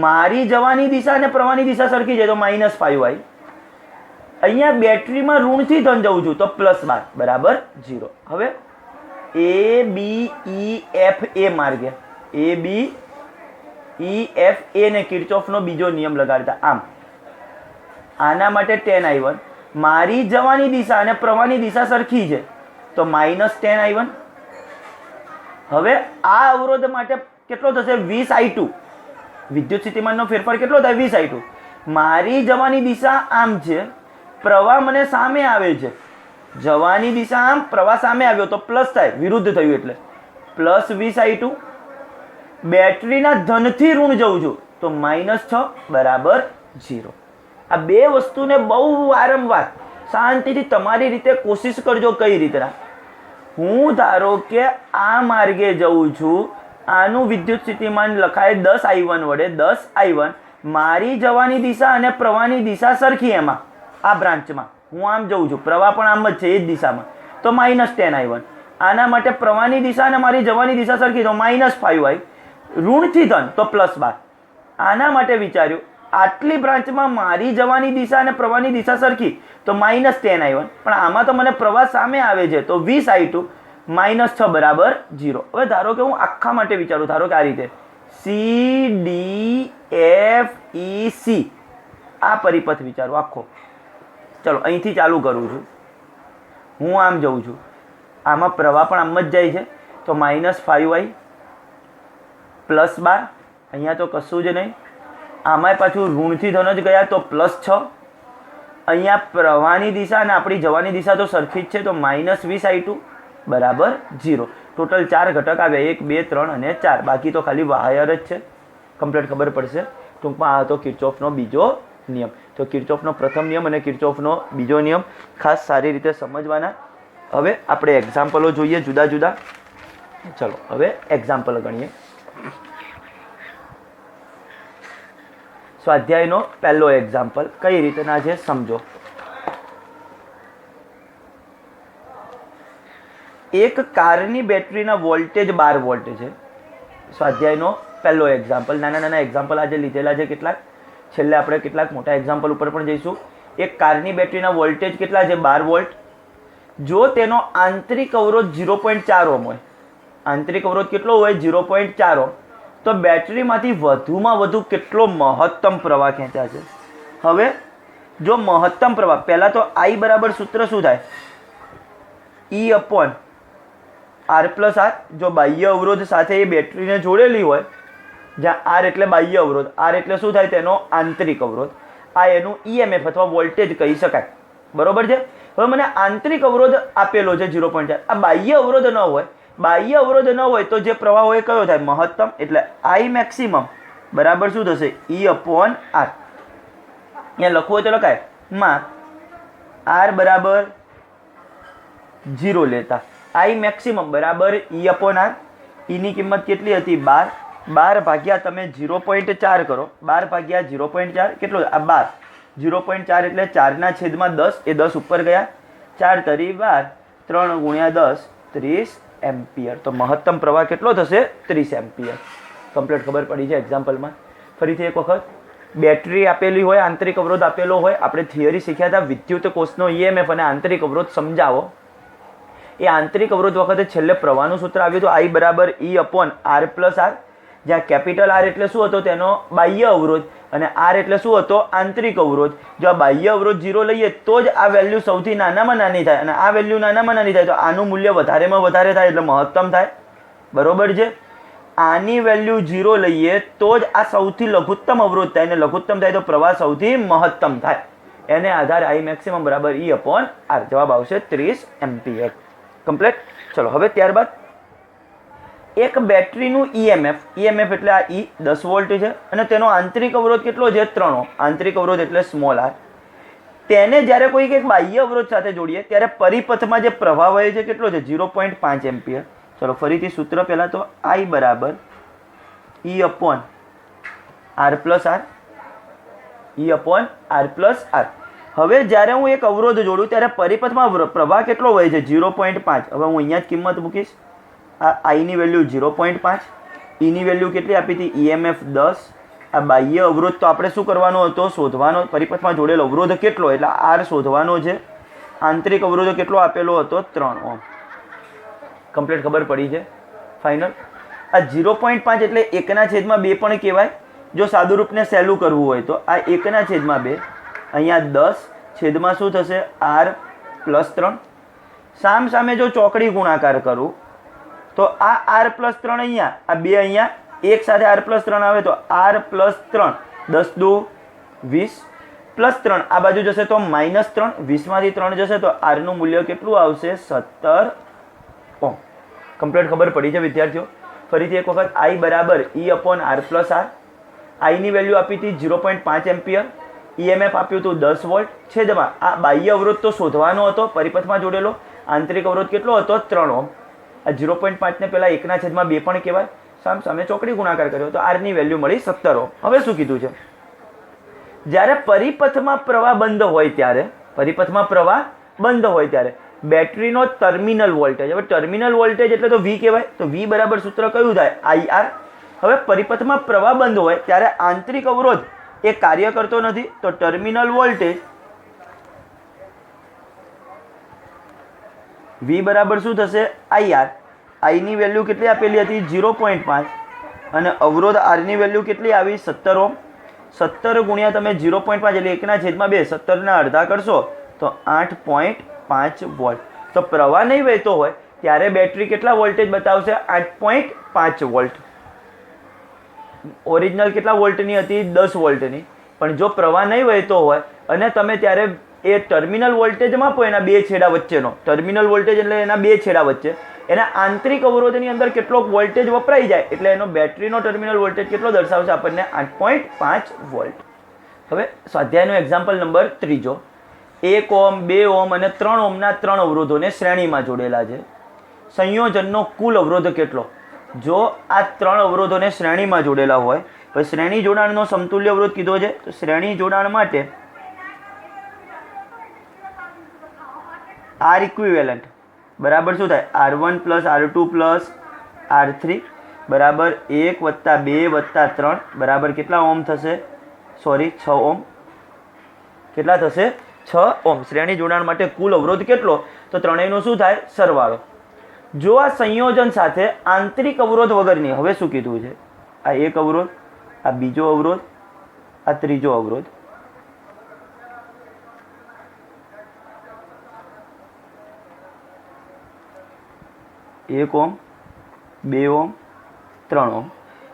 મારી જવાની દિશા અને પ્રવાહની દિશા સરખી છે તો -5I. અહીંયા બેટરીમાં ઋણથી ધન જવું છું તો +12 બરાબર 0. હવે ABEFA માર્ગે, ABEFA ને કિર્ચોફનો બીજો નિયમ લગાડતા આમ, આના માટે 10I1, મારી જવાની દિશા અને પ્રવાહની દિશા સરખી છે તો -10I1. હવે આ અવરોધ માટે કેટલો થશે? 20I2. વિદ્યુત સ્થિતિમાનનો ફેરફાર કેટલો થાય? 20I2. મારી જવાની દિશા આમ છે, પ્રવાહ મને સામે આવે છે, જવાની દિશા આમ, પ્રવાહ સામે આવ્યો તો પ્લસ થાય, વિરુદ્ધ થયું એટલે +20I2. બેટરીના ધનથી ઋણ જવું છું તો -6 બરાબર 0. આ બે વસ્તુને બહુ વારંવાર શાંતિથી તમારી રીતે કોશિશ કરજો. કઈ રીતના? હું ધારો કે આ માર્ગે જઉં છું, આનું વિદ્યુત સ્થિતિમાન લખાય 10I1 વડે, 10I1, મારી જવાની દિશા અને પ્રવાહની દિશા સરખી, એમાં આ બ્રાન્ચમાં હું આમ જઉં છું, પ્રવાહ પણ આમ જ છે એ જ દિશામાં, તો -10I1. આના માટે પ્રવાહની દિશા અને મારી જવાની દિશા સરખી તો -5I. ઋણથી ધન તો +12. આના માટે વિચાર્યું આટલી બ્રાન્ચમાં મારી જવાની દિશા અને પ્રવાહની દિશા સરખી તો -10I1, પણ આમાં તો મને પ્રવાહ સામે આવે છે તો 20I2 -6 બરાબર 0. હવે ધારો કે હું આખા માટે વિચારું, ધારો કે આ રીતે CDFEC આ પરિપથ વિચારું આખો. ચલો અહીંથી ચાલુ કરું છું, હું આમ જઉં છું, આમાં પ્રવાહ પણ આમ જ જાય છે તો -5I +12, અહીંયા તો કશું જ નહીં, આમાંય પાછું ઋણથી ધન જ ગયા તો +6, અહીંયા પ્રવાહની દિશા અને આપણી જવાની દિશા તો સરખી જ છે તો -20I2 બરાબર 0. ટોટલ 4 ઘટક આવ્યા, 1 2 3 અને 4, બાકી તો ખાલી વાયર જ છે. કમ્પ્લીટ ખબર પડશે ટૂંકમાં. આ હતો કિર્ચોફનો બીજો નિયમ. તો કિર્ચોફનો પ્રથમ નિયમ અને કિર્ચોફનો બીજો નિયમ ખાસ સારી રીતે સમજવાના. હવે આપણે એક્ઝામ્પલો જોઈએ જુદા જુદા. ચલો હવે એક્ઝામ્પલ ગણીએ. સ્વાધ્યાયનો પહેલો એક્ઝામ્પલ કઈ રીતના છે સમજો. એક કારની બેટરીના વોલ્ટેજ 12 વોલ્ટ છે. સ્વાધ્યાયનો પહેલો એક્ઝામ્પલ. નાના નાના એક્ઝામ્પલ આજે લીધેલા છે કેટલાક, છેલ્લે આપણે કેટલાક મોટા એક્ઝામ્પલ ઉપર પણ જઈશું. એક કારની બેટરીના વોલ્ટેજ કેટલા છે? 12 વોલ્ટ. જો તેનો આંતરિક અવરોધ 0.4 ઓહ્મ હોય, આંતરિક અવરોધ કેટલો હોય? 0.4 ઓહ્મ, તો બેટરીમાંથી વધુમાં વધુ કેટલો મહત્તમ પ્રવાહ ખેંચાશે? હવે જો મહત્તમ પ્રવાહ, પહેલાં તો I બરાબર સૂત્ર શું થાય? E/R+R. જો બાહ્ય અવરોધ સાથે એ બેટરીને જોડેલી હોય, જ્યાં R એટલે બાહ્ય અવરોધ, R એટલે શું થાય? તેનો આંતરિક અવરોધ. આ એનું EMF અથવા વોલ્ટેજ કહી શકાય. બરોબર છે. હવે મને આંતરિક અવરોધ આપેલો છે 0.4. આ બાહ્ય અવરોધ ન હોય, બાહ્ય અવરોધ ન હોય તો જે પ્રવાહ હોય કયો થાય? મહત્તમ. એટલે I મેક્સિમમ બરાબર શું થશે? E/R. અહીંયા લખવું હોય તો લખાય માં R બરાબર 0 લેતા I મેક્સિમમ બરાબર E/R. ની કિંમત કેટલી હતી? 12. 12 ભાગ્યા તમે 0.4 કરો, 12 ભાગ્યા 0.4 કેટલો? આ 12. 0.4 એટલે 4/10, એ 10 ઉપર ગયા, 4 તરી 12, 3 ગુણ્યા 10 30 એમ્પિયર. તો મહત્તમ પ્રવાહ કેટલો થશે? 30 એમ્પિયર. કમ્પ્લીટ ખબર પડી છે એક્ઝામ્પલમાં. ફરીથી એક વખત બેટરી આપેલી હોય, આંતરિક અવરોધ આપેલો હોય, આપણે થિયરી શીખ્યા હતા વિદ્યુત કોષનો EMF અને આંતરિક અવરોધ સમજાવો. એ આંતરિક અવરોધ વખતે છેલ્લે પ્રવાહનું સૂત્ર આવ્યું હતું I બરાબર E/R+R, જ્યાં કેપિટલ R એટલે શું હતો? તેનો બાહ્ય અવરોધ, અને R એટલે શું હતો? આંતરિક અવરોધ. જો આ બાહ્ય અવરોધ 0 લઈએ તો જ આ વેલ્યુ સૌથી નાનામાં નાની થાય, અને આ વેલ્યુ નાનામાં નાની થાય તો આનું મૂલ્ય વધારેમાં વધારે થાય એટલે મહત્તમ થાય. બરોબર છે. આની વેલ્યુ 0 લઈએ તો જ આ સૌથી લઘુત્તમ અવરોધ થાય, અને લઘુત્તમ થાય તો પ્રવાહ સૌથી મહત્તમ થાય. એને આધારે I મેક્સિમમ બરાબર E/R. જવાબ આવશે 30 એમ્પિયર. કમ્પ્લીટ. ચલો હવે ત્યારબાદ એક બેટરીનું EMF એટલે આ E 10 વોલ્ટ છે, અને તેનો આંતરિક અવરોધ કેટલો છે? 3 ઓહ્મ. આંતરિક અવરોધ એટલે સ્મોલ r. તેને જ્યારે કોઈ એક બાહ્ય અવરોધ સાથે જોડીએ ત્યારે પરિપથમાં જે પ્રવાહ વહે છે કેટલો છે? 0.5 એમ્પિયર. ચલો ફરીથી સૂત્ર પહેલાં તો I બરાબર E/R+R. E/R+R. હવે જ્યારે હું એક અવરોધ જોડું ત્યારે પરિપથમાં પ્રવાહ કેટલો વહે છે? 0.5. હવે હું અહીંયા જ કિંમત મૂકીશ. આ I ની વેલ્યુ 0.5, E ની વેલ્યુ કેટલી આપી હતી? EMF 10. આ બાહ્ય અવરોધ તો આપણે શું કરવાનો હતો? શોધવાનો. પરિપથમાં જોડેલો અવરોધ કેટલો એટલે R શોધવાનો છે. આંતરિક અવરોધ કેટલો આપેલો હતો? 3 ઓહ્મ. કમ્પ્લીટ ખબર પડી છે. ફાઇનલ. આ 0.5 એટલે 1/2 પણ કહેવાય. જો સાદું રૂપને સહેલું કરવું હોય તો આ 1/2. અહીંયા 10 છેદમાં શું થશે? R+3. સામ સામે જો ચોકડી ગુણાકાર કરું તો આ R+3 અહીંયા, આ 2 અહીંયા, એક સાથે R+3 આવે તો R+3, 10 દુ 20, +3 આ બાજુ જશે તો -3, 20 માંથી 3 જશે તો R નું મૂલ્ય કેટલું આવશે? 17 ઓહ્મ. કમ્પ્લીટ ખબર પડી છે વિદ્યાર્થીઓ. ફરીથી એક વખત I બરાબર E/R+R. I ની વેલ્યુ આપી હતી 0.5 એમ્પિયર, EMF આપ્યું હતું 10 વોલ્ટ, છેદમાં આ બાહ્ય અવરોધ તો શોધવાનો હતો, પરિપથમાં જોડેલો. આંતરિક અવરોધ કેટલો હતો? 3 ઓહ્મ. આ 0.5 ને પહેલા 1/2 પણ કહેવાય. સામ સામે ચોકડી ગુણાકાર કર્યો તો R ની વેલ્યુ મળી 17 ઓહ્મ. હવે શું કીધું છે? જ્યારે પરિપથમાં પ્રવાહ બંધ હોય ત્યારે, પરિપથમાં પ્રવાહ બંધ હોય ત્યારે બેટરીનો ટર્મિનલ વોલ્ટેજ, હવે ટર્મિનલ વોલ્ટેજ એટલે તો V કહેવાય, તો V બરાબર સૂત્ર કયું થાય? IR. હવે પરિપથમાં પ્રવાહ બંધ હોય ત્યારે આંતરિક અવરોધ એ કાર્ય કરતો નથી, તો ટર્મિનલ વોલ્ટેજ V બરાબર શું થશે? IR. I ની વેલ્યુ કેટલી આપેલી હતી? 0.5 અને અવરોધ R ની વેલ્યુ કેટલી આવી? 17 ઓહ્મ. 17 ગુણ્યા તમે 0.5 એટલે 1/2, 17 અડધા કરશો તો 8.5 વોલ્ટ. તો પ્રવાહ નહીં વહેતો હોય ત્યારે બેટરી કેટલા વોલ્ટેજ બતાવશે? 8.5 વોલ્ટ. ઓરિજિનલ કેટલા વોલ્ટની હતી? 10 વોલ્ટની. પણ જો પ્રવાહ નહીં વહેતો હોય અને તમે ત્યારે એ ટર્મિનલ વોલ્ટેજ માપો એના બે છેડા વચ્ચેનો, ટર્મિનલ વોલ્ટેજ એટલે એના બે છેડા વચ્ચે એના આંતરિક અવરોધની અંદર કેટલો વોલ્ટેજ વપરાઈ જાય એટલે એનો બેટરીનો ટર્મિનલ વોલ્ટેજ કેટલો દર્શાવશે આપણને? 8.5 વોલ્ટ. હવે સ્વાધ્યાયનો એક્ઝામ્પલ નંબર 3. 1 ઓહ્મ, 2 ઓહ્મ અને 3 ઓહ્મના 3 અવરોધોને શ્રેણીમાં જોડેલા છે. સંયોજનનો કુલ અવરોધ કેટલો? જો આ 3 અવરોધોને શ્રેણીમાં જોડેલા હોય તો શ્રેણી જોડાણનો સમતુલ્ય અવરોધ કીધો છે. તો શ્રેણી જોડાણ માટે R ઇક્વિવેલન્ટ બરાબર શું થાય? R1 + R2 + R3 બરાબર 1 + 2 + 3 બરાબર કેટલા ઓહ્મ થશે? 6 ઓહ્મ. કેટલા થશે? 6 ઓહ્મ. શ્રેણી જોડાણ માટે કુલ અવરોધ કેટલો? તો ત્રણેયનો શું થાય? સરવાળો. જો આ સંયોજન સાથે આંતરિક અવરોધ વગરની, હવે શું કીધું છે? આ એક અવરોધ, આ બીજો અવરોધ, આ ત્રીજો અવરોધ. એક ઓહ્મ, 2 ઓહ્મ, 3 ઓહ્મ.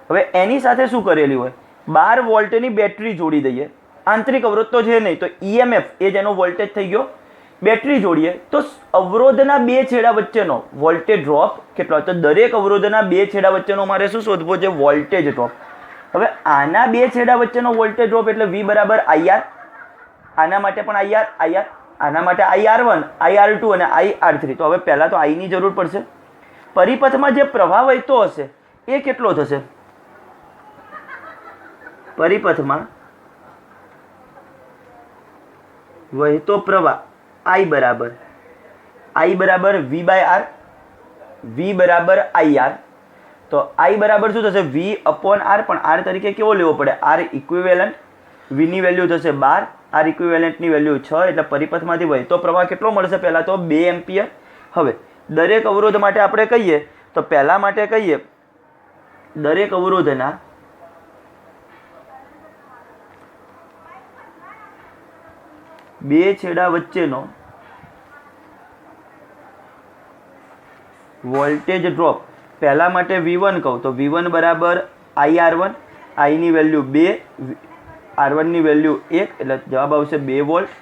હવે એની સાથે શું કરેલી હોય? 12 વોલ્ટની બેટરી જોડી દઈએ. આંતરિક અવરોધ તો છે નહીં, તો EMF એ જેનો વોલ્ટેજ થઈ ગયો. બેટરી જોડીએ તો અવરોધના બે છેડા વચ્ચેનો વોલ્ટેજ ડ્રોપ કેટલો? તો દરેક અવરોધના બે છેડા વચ્ચેનો મારે શું શોધવો છે? Voltage drop. હવે આના બે છેડા વચ્ચેનો વોલ્ટેજ ડ્રોપ એટલે V બરાબર IR. આના માટે પણ IR, IR. આના માટે IR1, IR2 અને IR3. તો હવે પહેલા તો I ની જરૂર પડશે. પરિપથમાં જે પ્રવાહ વહેતો હશે એ કેટલો થશે? પરિપથમાં વહેતો પ્રવાહ I બરાબર V/R, V બરાબર IR. તો I બરાબર શું થશે? V/R. પણ R તરીકે કેવો લેવો પડે? R equivalent. V ની વેલ્યુ થશે 12, R ઇક્વિવેલન્ટની વેલ્યુ 6. એટલે પરિપથમાંથી વહેતો પ્રવાહ કેટલો મળશે? પહેલા તો 2 એમ્પિયર. હવે દરેક અવરોધ માટે આપણે કહીએ તો પહેલા માટે કહીએ દરેક અવરોધના બે છેડા વચ્ચેનો વોલ્ટેજ ડ્રોપ. પહેલા માટે V1 કહું તો V1 બરાબર IR1. I ની વેલ્યુ 2, R1 ની વેલ્યુ 1 એટલે જવાબ આવશે 2 વોલ્ટ.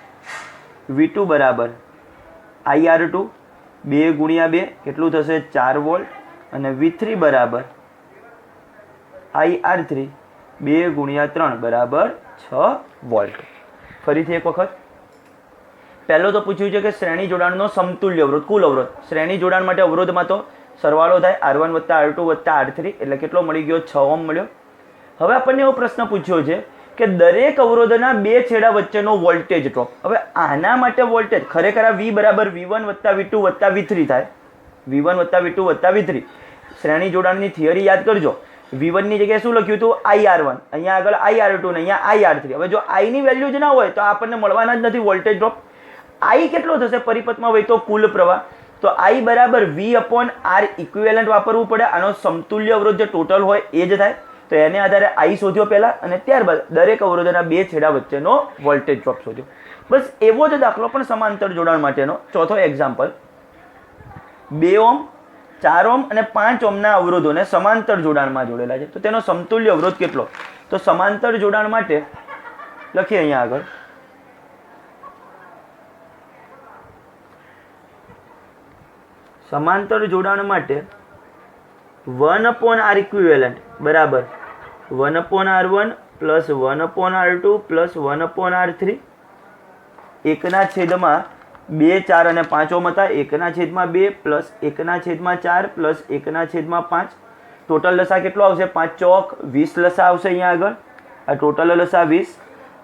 V2 બરાબર IR2, 2 ગુણ્યા 2 કેટલું થશે? 4 વોલ્ટ. અને V3 બરાબર IR3, 2 ગુણ્યા 3 બરાબર 6 વોલ્ટ. ફરીથી એક વખત. પહેલો તો પૂછ્યું છે કે શ્રેણી જોડાણનો સમતુલ્ય અવરોધ, કુલ અવરોધ. શ્રેણી જોડાણ માટે અવરોધમાં તો સરવાળો થાય R1 + R2 + R3 એટલે કેટલો મળી ગયો? 6 ઓહ્મ મળ્યો. હવે આપણને એવો પ્રશ્ન પૂછ્યો છે કે દરેક અવરોધના બે છેડા વચ્ચેનો વોલ્ટેજ ડ્રોપ. હવે આના માટે વોલ્ટેજ ખરેખર આ V બરાબર V1 + V2 + V3 થાય. V1 + V2 + V3. શ્રેણી જોડાણની થિયરી યાદ કરજો. V1 ની જગ્યાએ શું લખ્યું હતું? IR1. અહીંયા આગળ IR2 ને અહીંયા IR3. હવે જો I ની વેલ્યુ જ ના હોય તો આપણને મળવાના જ નથી વોલ્ટેજ ડ્રોપ. I કેટલો થશે પરિપથમાં વહેતો કુલ પ્રવાહ? તો I બરાબર V/R ઇક્વિવેલન્ટ વાપરવું પડે. આનો સમતુલ્ય અવરોધ જે ટોટલ હોય એ જ થાય. તો એને આધારે I શોધ્યો પહેલા અને ત્યારબાદ દરેક અવરોધના બે છેડા વચ્ચેનો વોલ્ટેજ ડ્રોપ શોધ્યો. બસ એવો જ દાખલો પણ સમાંતર જોડાણ માટેનો. ચોથો એક્ઝામ્પલ, 2 ઓહ્મ, 4 ઓહ્મ અને 5 ઓહ્મના અવરોધોને સમાંતર જોડાણમાં જોડેલા છે. તો તેનો સમતુલ્ય અવરોધ કેટલો? તો સમાંતર જોડાણ માટે લખીએ અહીંયા આગળ. સમાંતર જોડાણ માટે 1/R ઇક્વિવેલન્ટ બરાબર 1/R1 + 1/R2 + 1/R3. 1/2, 4 અને 5 ઓહ્મ હતા. 1/2 + 1/4 + 1/5. ટોટલ લસા કેટલો આવશે? 5 ચોક 20 લસા આવશે અહીંયા આગળ. આ ટોટલ લસા 20.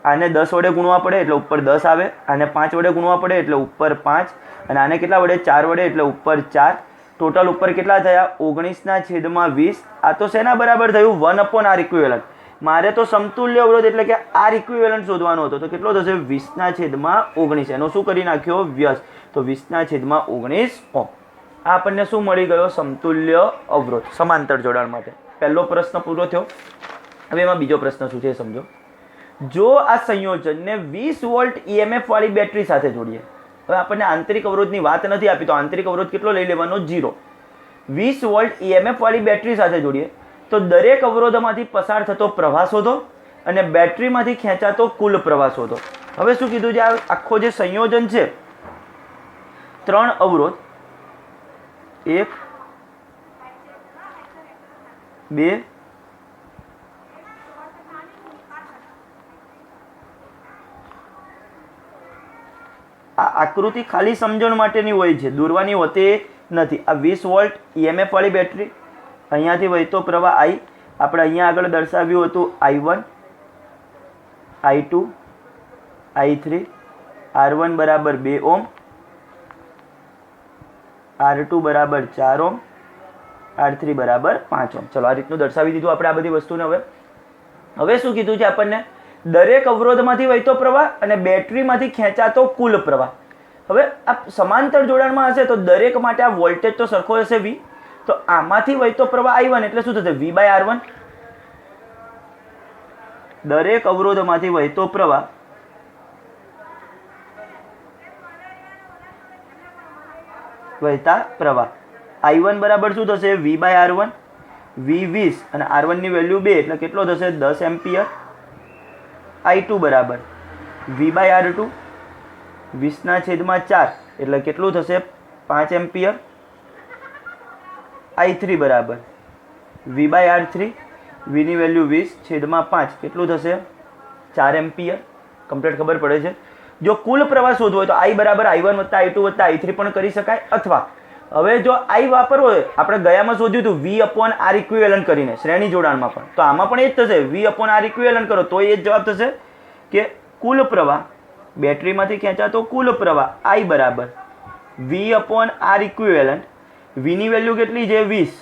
આને 10 વડે ગુણવા પડે એટલે ઉપર 10 આવે. આને 5 વડે ગુણવા પડે એટલે ઉપર 5. અને આને કેટલા વડે? 4 વડે એટલે ઉપર 4. ટોટલ ઉપર કેટલા થયા 19/20. આ તો શેના બરાબર થયું 1/R ઇક્વિવેલન્ટ. મારે તો સમતુલ્ય અવરોધ એટલે કે આર ઇક્વિવેલન્ટ શોધવાનો હતો. તો કેટલો થશે 20/19. એનો શું કરી નાખ્યો વ્યસ્ત. તો 20/19 ઓહ્મ. આ આપણને શું મળી ગયો સમતુલ્ય અવરોધ સમાંતર જોડાણ માટે. પહેલો પ્રશ્ન પૂરો થયો. હવે એમાં બીજો પ્રશ્ન શું છે એ સમજો. જો આ સંયોજનને 20 વોલ્ટ EMF વાળી બેટરી સાથે જોડીએ. હવે આપણને આંતરિક અવરોધની વાત નથી આપી, તો આંતરિક અવરોધ કેટલો લઈ લેવાનો 0. 20 વોલ્ટ EMF વાળી બેટરી સાથે જોડીએ તો દરેક અવરોધમાંથી પસાર થતો પ્રવાહ શોધો અને બેટરીમાંથી ખેંચાતો કુલ પ્રવાહ શોધો. હવે શું કીધું છે, આ આખો જે સંયોજન છે 3 અવરોધ 1 2 આ આકૃતિ ખાલી સમજણ માટેની હોય છે, દોરવાની હોતી નથી. આ 20 વોલ્ટ EMF વાળી બેટરી, અહીંયાથી વહેતો પ્રવાહ I, આપણે અહીંયા આગળ દર્શાવ્યું હતું I1 I2 I3, R1 બરાબર 2 ઓહ્મ, R2 બરાબર 4 ઓહ્મ, R3 બરાબર 5 ઓહ્મ. ચલો આ રીતનું દર્શાવી દીધું આપણે આ બધી વસ્તુને. હવે શું કીધું છે આપણને, દરેક અવરોધમાંથી વહેતો પ્રવાહ અને બેટરીમાંથી ખેંચાતો કુલ પ્રવાહ. હવે આ સમાંતર જોડાણમાં હશે તો દરેક માટે આ વોલ્ટેજ તો સરખો હશે V. તો આમાંથી વહેતો પ્રવાહ I1 એટલે શું થશે V/R1. દરેક અવરોધમાંથી વહેતો પ્રવાહ વહેતા પ્રવાહ I1 બરાબર શું થશે V/R1. V20 અને R1 ની વેલ્યુ 2 એટલે કેટલો થશે 10 એમ્પિયર. I2 બરાબર V/R2 20/4 એટલે કેટલું થશે 5 એમ્પિયર. I3 બરાબર V/R3 V ની વેલ્યુ 20/5 કેટલું થશે 4 એમ્પિયર. કમ્પ્લીટ ખબર પડે છે. જો કુલ પ્રવાહ શોધવો હોય તો I બરાબર I1 વત્તા I2 વત્તા I3 પણ કરી શકાય. અથવા હવે જો I વાપરવો હોય, આપણે ગયામાં શોધ્યું હતું V/R ઇક્વિવેલન્ટ કરીને શ્રેણી જોડાણમાં પણ, તો આમાં પણ એ જ થશે V/R ઇક્વિવેલન્ટ કરો તો એ જ જવાબ થશે કે કુલ પ્રવાહ બેટરીમાંથી ખેંચાતો કુલ પ્રવાહ I બરાબર V/R ઇક્વિવેલન્ટ. V ની વેલ્યુ કેટલી છે 20.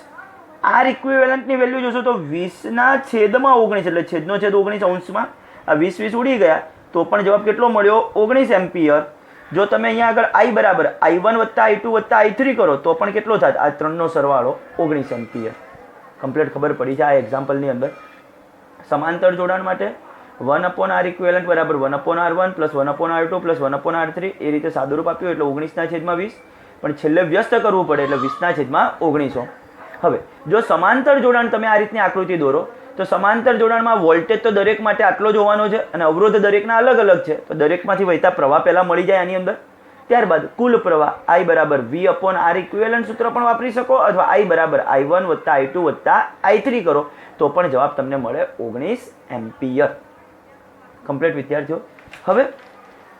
R ઇક્વિવેલન્ટની વેલ્યુ જોશો તો 20/19 એટલે છેદનો છેદ 19 અંશમાં આ 20 ઉડી ગયા તો પણ જવાબ કેટલો મળ્યો 19 એમ્પિયર. જો તમે અહીંયા આગળ I બરાબર I1 વત્તા I2 વત્તા I3 કરો તો પણ કેટલો થાય, આ ત્રણનો સરવાળો 19 એમ્પિયર. કમ્પ્લીટ ખબર પડી છે આ એક્ઝામ્પલની અંદર. સમાંતર જોડાણ માટે 1/R ઇક્વિવેલન્ટ બરાબર 1/R1 plus 1/R2 plus 1/R3 એ રીતે સાદુરૂપ આપ્યું એટલે 19/20. પણ છેલ્લે વ્યસ્ત કરવું પડે એટલે 20/19. હવે જો સમાંતર જોડાણ તમે આ રીતની આકૃતિ દોરો તો સમાંતર જોડાણમાં વોલ્ટેજ તો દરેક માટે આટલો જ હોવાનો છે અને અવરોધ દરેકના અલગ અલગ છે. તો દરેકમાંથી વહેતા પ્રવાહ પહેલા મળી જાય આની અંદર. ત્યારબાદ કુલ પ્રવાહ I બરાબર V/R ઇક્વિવેલન્ટ સૂત્ર પણ વાપરી શકો અથવા I બરાબર I1 વત્તા I2 વત્તા I3 કરો તો પણ જવાબ તમને મળે 19 એમ્પિયર. કમ્પ્લીટ વિદ્યાર્થીઓ. હવે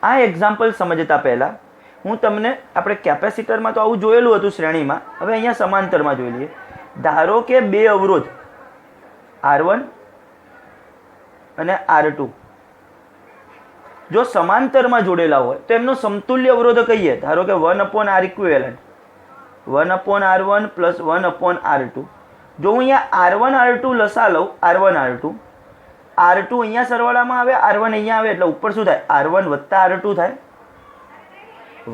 આ એક્ઝામ્પલ સમજતા પહેલા હું તમને, આપણે કેપેસિટરમાં તો આવું જોયેલું હતું શ્રેણીમાં, હવે અહીંયા સમાંતરમાં જોઈ લઈએ. ધારો કે બે અવરોધ R1 અને R2 જો સમાંતરમાં જોડેલા હોય તો એમનો સમતુલ્ય અવરોધ કહીએ. ધારો કે 1/R equivalent 1/R1 plus 1/R2. જો હું અહીંયા R1 R2 લસા લઉં, R1 R2 અહીંયા સરવાળામાં આવે, R1 અહીંયા આવે એટલે ઉપર શું થાય R1 વત્તા R2 થાય.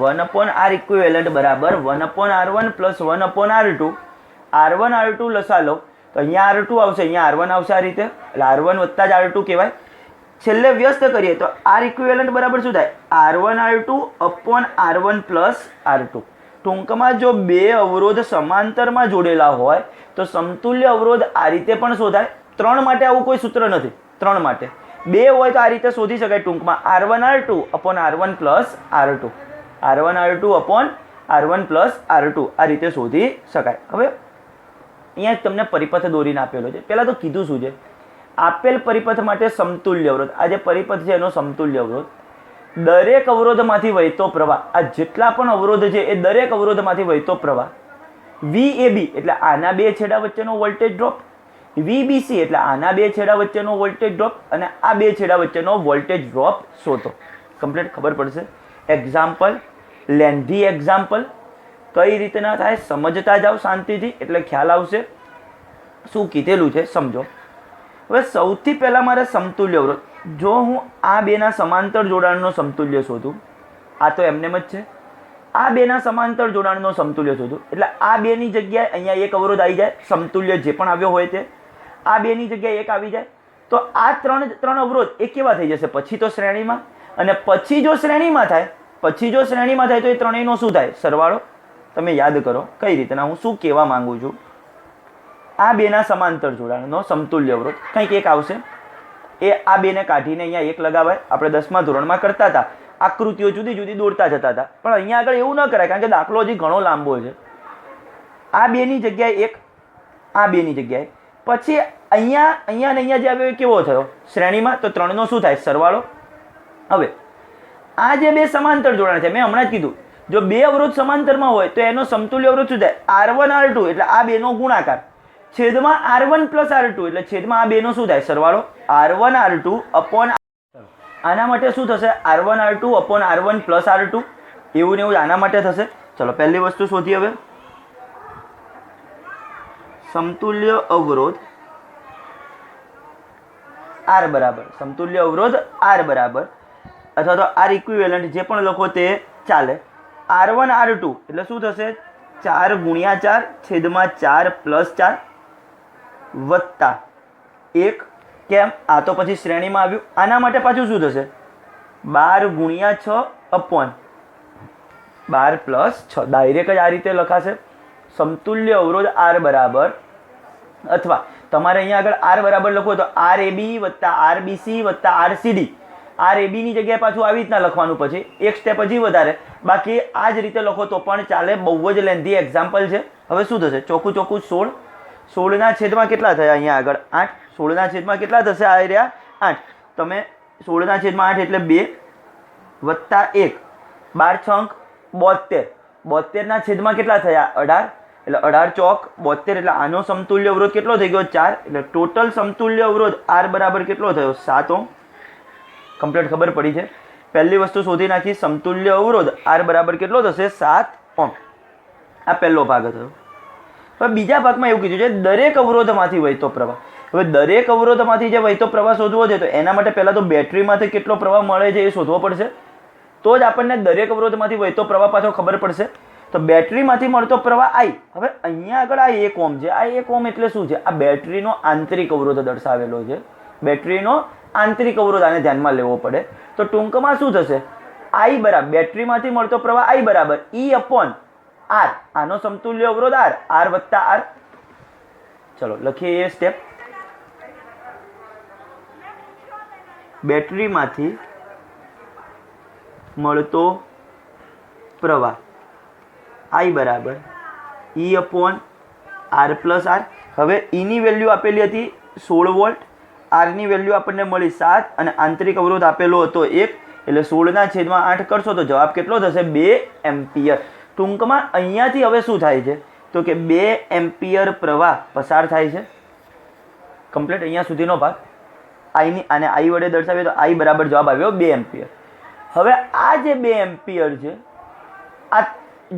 1/R ઇક્વિવેલન્ટ બરાબર 1/R1 plus 1/R2. R1 R2 લસા લો તો અહીંયા R2 આવશે, અહીંયા R1 આવશે આ રીતે, એટલે R1 વત્તા જ R2 કહેવાય. છેલ્લે વ્યસ્ત કરીએ તો R ઇક્વિવેલન્ટ બરાબર શું થાય R1 R2 upon R1 plus R2. ટૂંકમાં જો બે અવરોધ સમાંતરમાં જોડેલા હોય તો સમતુલ્ય અવરોધ આ રીતે પણ શોધાય. 3 માટે આવું કોઈ સૂત્ર નથી. 3 માટે 2 હોય તો આ રીતે શોધી શકાય ટૂંકમાં R1 R2 upon R1 plus R2. R1 R2 upon R1 plus R2 આ રીતે શોધી શકાય. હવે અહીંયા તમને પરિપથ દોરીને આપેલો છે. પહેલાં તો કીધું શું છે, આપેલ પરિપથ માટે સમતુલ્ય અવરોધ, આ જે પરિપથ છે એનો સમતુલ્ય અવરોધ દરેક અવરોધમાંથી વહેતો પ્રવાહ, આ જેટલા પણ અવરોધ છે એ દરેક અવરોધમાંથી વહેતો પ્રવાહ VAB એટલે આના બે છેડા વચ્ચેનો વોલ્ટેજ ડ્રોપ, VBC એટલે આના બે છેડા વચ્ચેનો વોલ્ટેજ ડ્રોપ અને આ બે છેડા વચ્ચેનો વોલ્ટેજ ડ્રોપ શોધો. કમ્પ્લીટ ખબર પડશે. Example, lengthy example. કઈ રીતના થાય સમજતા જાઓ શાંતિથી, એટલે ખ્યાલ આવશે શું કીધેલું છે સમજો. હવે સૌથી પહેલાં મારે સમતુલ્ય અવરોધ, જો હું આ બેના સમાંતર જોડાણનો સમતુલ્ય શોધું, આ તો એમનેમ જ છે, આ બેના સમાંતર જોડાણનો સમતુલ્ય શોધું, એટલે આ બેની જગ્યાએ અહીંયા એક અવરોધ આવી જાય, સમતુલ્ય જે પણ આવ્યો હોય તે, આ બેની જગ્યાએ એક આવી જાય, તો આ ત્રણ અવરોધ એ કેવા થઈ જશે પછી તો શ્રેણીમાં. અને પછી જો શ્રેણીમાં થાય તો એ ત્રણેયનો શું થાય સરવાળો. તમે યાદ કરો કઈ રીતના હું શું કહેવા માંગુ છું. આ બેના સમાંતર જોડાણનો સમતુલ્ય અવરોધ કંઈક એક આવશે, એ આ બેને કાઢીને અહીંયા એક લગાવાય. આપણે 10મા ધોરણમાં કરતા હતા, આકૃતિઓ જુદી જુદી દોરતા જતા હતા, પણ અહીંયા આગળ એવું ન કરાય કારણ કે દાખલો હજી ઘણો લાંબો છે. આ બેની જગ્યાએ એક, આ બેની જગ્યાએ, પછી અહીંયા જે આવ્યો એ કેવો થયો શ્રેણીમાં, તો ત્રણનો શું થાય સરવાળો. હવે આ જે બે સમાંતર જોડાણ છે, મેં હમણાં જ કીધું જો બે અવરોધ સમાંતરમાં હોય તો એનો સમતુલ્ય અવરોધ શું થાય R1 R2, એટલે આ બેનો ગુણાકાર છેદમાં R1 + R2, એટલે છેદમાં આ બેનો શું થાય સરવાળો R1 R2 અપોન. આના માટે શું થશે R1 R2 upon R1 + R2, એવું ને એવું આના માટે થશે. ચલો પહેલી વસ્તુ શોધીએ. હવે સમતુલ્ય અવરોધ R બરાબર, સમતુલ્ય અવરોધ R બરાબર, અથવા તો R ઇક્વિવેલન્ટ જે પણ લખો તે ચાલે. R1 R2 એટલે શું થશે 4 × 4 છેદમાં 4 + 4 વત્તા 1. કેમ આ તો પછી શ્રેણીમાં આવ્યું. આના માટે પાછું શું થશે 12 × 6 અપોન 12 + 6, ડાયરેક્ટ જ આ રીતે લખાશે. સમતુલ્ય અવરોધ R બરાબર, અથવા તમારે અહીંયા આગળ R બરાબર લખો તો RAB + RBC + RCD. RAB ની જગ્યાએ પાછું આવી રીતના લખવાનું, પછી એક સ્ટેપ હજી વધારે. બાકી આ જ રીતે લખો તો પણ ચાલે, બહુ જ લેન્ધી એક્ઝામ્પલ છે. હવે શું થશે ચોખ્ખું 16, 16ના છેદમાં કેટલા થયા અહીંયા આગળ 8, 16ના છેદમાં કેટલા થશે આ રહ્યા 8. તમે 16ના છેદમાં 8 એટલે 2 વત્તા 1, 12 6 72, 72ના છેદમાં કેટલા થયા 18, એટલે 18 ચોક 72, એટલે આનો સમતુલ્ય અવરોધ કેટલો થઈ ગયો 4. એટલે ટોટલ સમતુલ્ય અવરોધ R બરાબર કેટલો થયો 7 ઓહ્મ. કમ્પ્લીટ ખબર પડી છે. પહેલી વસ્તુ શોધી નાખી, સમતુલ્ય અવરોધ R બરાબર કેટલો થશે 7 ઓહ્મ. આ પહેલો ભાગ થયો. હવે બીજા ભાગમાં એવું કીધું છે દરેક અવરોધમાંથી વહેતો પ્રવાહ. હવે દરેક અવરોધમાંથી જે વહેતો પ્રવાહ શોધવો છે તો એના માટે પહેલાં તો બેટરીમાંથી કેટલો પ્રવાહ મળે છે એ શોધવો પડશે, તો જ આપણને દરેક અવરોધમાંથી વહેતો પ્રવાહ પાછો ખબર પડશે. તો બેટરીમાંથી મળતો પ્રવાહ I. હવે અહીંયા આગળ આ 1 ઓહ્મ છે, આ 1 ઓહ્મ એટલે શું છે, આ બેટરીનો આંતરિક અવરોધ દર્શાવેલો છે. બેટરીનો આંતરિક અવરોધ આને ધ્યાનમાં લેવો પડે. તો ટૂંકમાં શું થશે I બરાબર, બેટરીમાંથી મળતો પ્રવાહ I બરાબર E/R. આનો સમતુલ્ય અવરોધ R વત્તા R. ચલો લખીએ એ સ્ટેપ. બેટરીમાંથી મળતો પ્રવાહ I બરાબર E/R + R. હવે E ની વેલ્યુ આપેલી હતી 16 વોલ્ટ, R ની વેલ્યુ આપણને મળી 7 અને આંતરિક અવરોધ આપેલો હતો 1, એટલે 16ના છેદમાં 8 કરશો તો જવાબ કેટલો થશે 2 એમ્પિયર. ટૂંકમાં અહીંયાથી હવે શું થાય છે તો કે 2 એમ્પિયર પ્રવાહ પસાર થાય છે. કમ્પ્લીટ અહીંયા સુધીનો ભાગ. આને I વડે દર્શાવીએ તો I બરાબર જવાબ આવ્યો 2 એમ્પિયર. હવે આ જે 2 એમ્પિયર છે, આ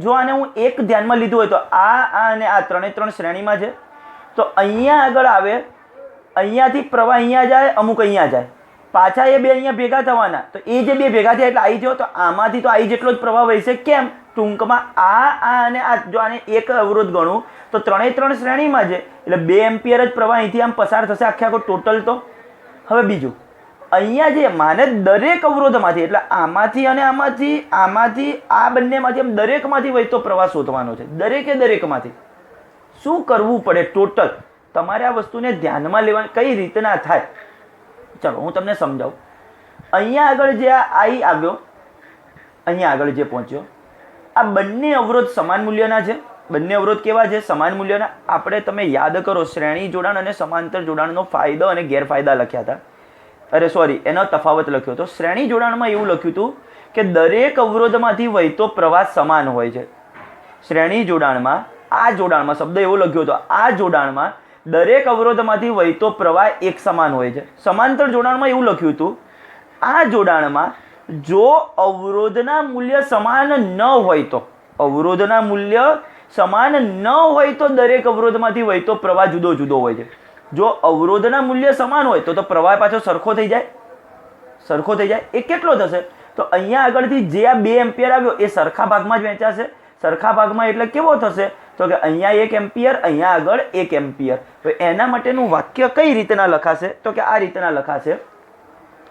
જો આને હું એક ધ્યાનમાં લીધું હોય તો આ અને આ ત્રણે શ્રેણીમાં છે, તો અહીંયા આગળ આવે, અહીંયાથી પ્રવાહ અહીંયા જાય, અમુક અહીંયા જાય, પાછા એ બે અહીંયા ભેગા થવાના, તો એ જે બે ભેગા થયા એટલે I થયો, તો આમાંથી તો I જેટલો જ પ્રવાહ વહેશે. કેમ ટૂંકમાં આ અને આ જો આને એક અવરોધ ગણું તો ત્રણે શ્રેણીમાં છે, એટલે 2 એમ્પિયર જ પ્રવાહ અહીંથી આમ પસાર થશે આખે આખો ટોટલ. તો હવે બીજું અહીંયા જે માને દરેક અવરોધમાંથી, એટલે આમાંથી અને આમાંથી આ બંનેમાંથી એમ દરેકમાંથી વહેતો પ્રવાહ શોધવાનો છે. દરેકમાંથી શું કરવું પડે ટોટલ, તમારે આ વસ્તુને ધ્યાનમાં લેવાની કઈ રીતના થાય. ચલો હું તમને સમજાવું. અહીંયા આગળ જે આ I આવ્યો, અહીંયા આગળ જે પહોંચ્યો, આ બંને અવરોધ સમાન મૂલ્યના છે. બંને અવરોધ કેવા છે સમાન મૂલ્યના. આપણે તમે યાદ કરો શ્રેણી જોડાણ અને સમાંતર જોડાણનો ફાયદો અને ગેરફાયદા લખ્યા હતા. અરે સોરી, એનો તફાવત લખ્યો હતો. શ્રેણી જોડાણમાં એવું લખ્યું હતું કે દરેક અવરોધમાંથી વહેતો પ્રવાહ સમાન હોય છે. શ્રેણી જોડાણમાં, આ જોડાણમાં શબ્દ એવો લખ્યો હતો, આ જોડાણમાં દરેક અવરોધમાંથી વહેતો પ્રવાહ એક સમાન હોય છે. સમાંતર જોડાણમાં એવું લખ્યું હતું આ જોડાણમાં જો અવરોધના મૂલ્ય સમાન ન હોય તો, અવરોધના મૂલ્ય સમાન ન હોય તો દરેક અવરોધમાંથી વહેતો પ્રવાહ જુદો જુદો હોય છે. જો અવરોધના મૂલ્ય સમાન હોય તો પ્રવાહ પાછો સરખો થઈ જાય. એ કેટલો થશે? તો અહીંયા આગળથી જે આ 2 એમ્પિયર આવ્યો એ સરખા ભાગમાં જ વહેંચાશે. સરખા ભાગમાં એટલે કેવો થશે? તો કે અહીંયા 1 એમ્પિયર, અહીંયા આગળ 1 એમ્પિયર. તો એના માટેનું વાક્ય કઈ રીતના લખાશે? તો કે આ રીતના લખાશે.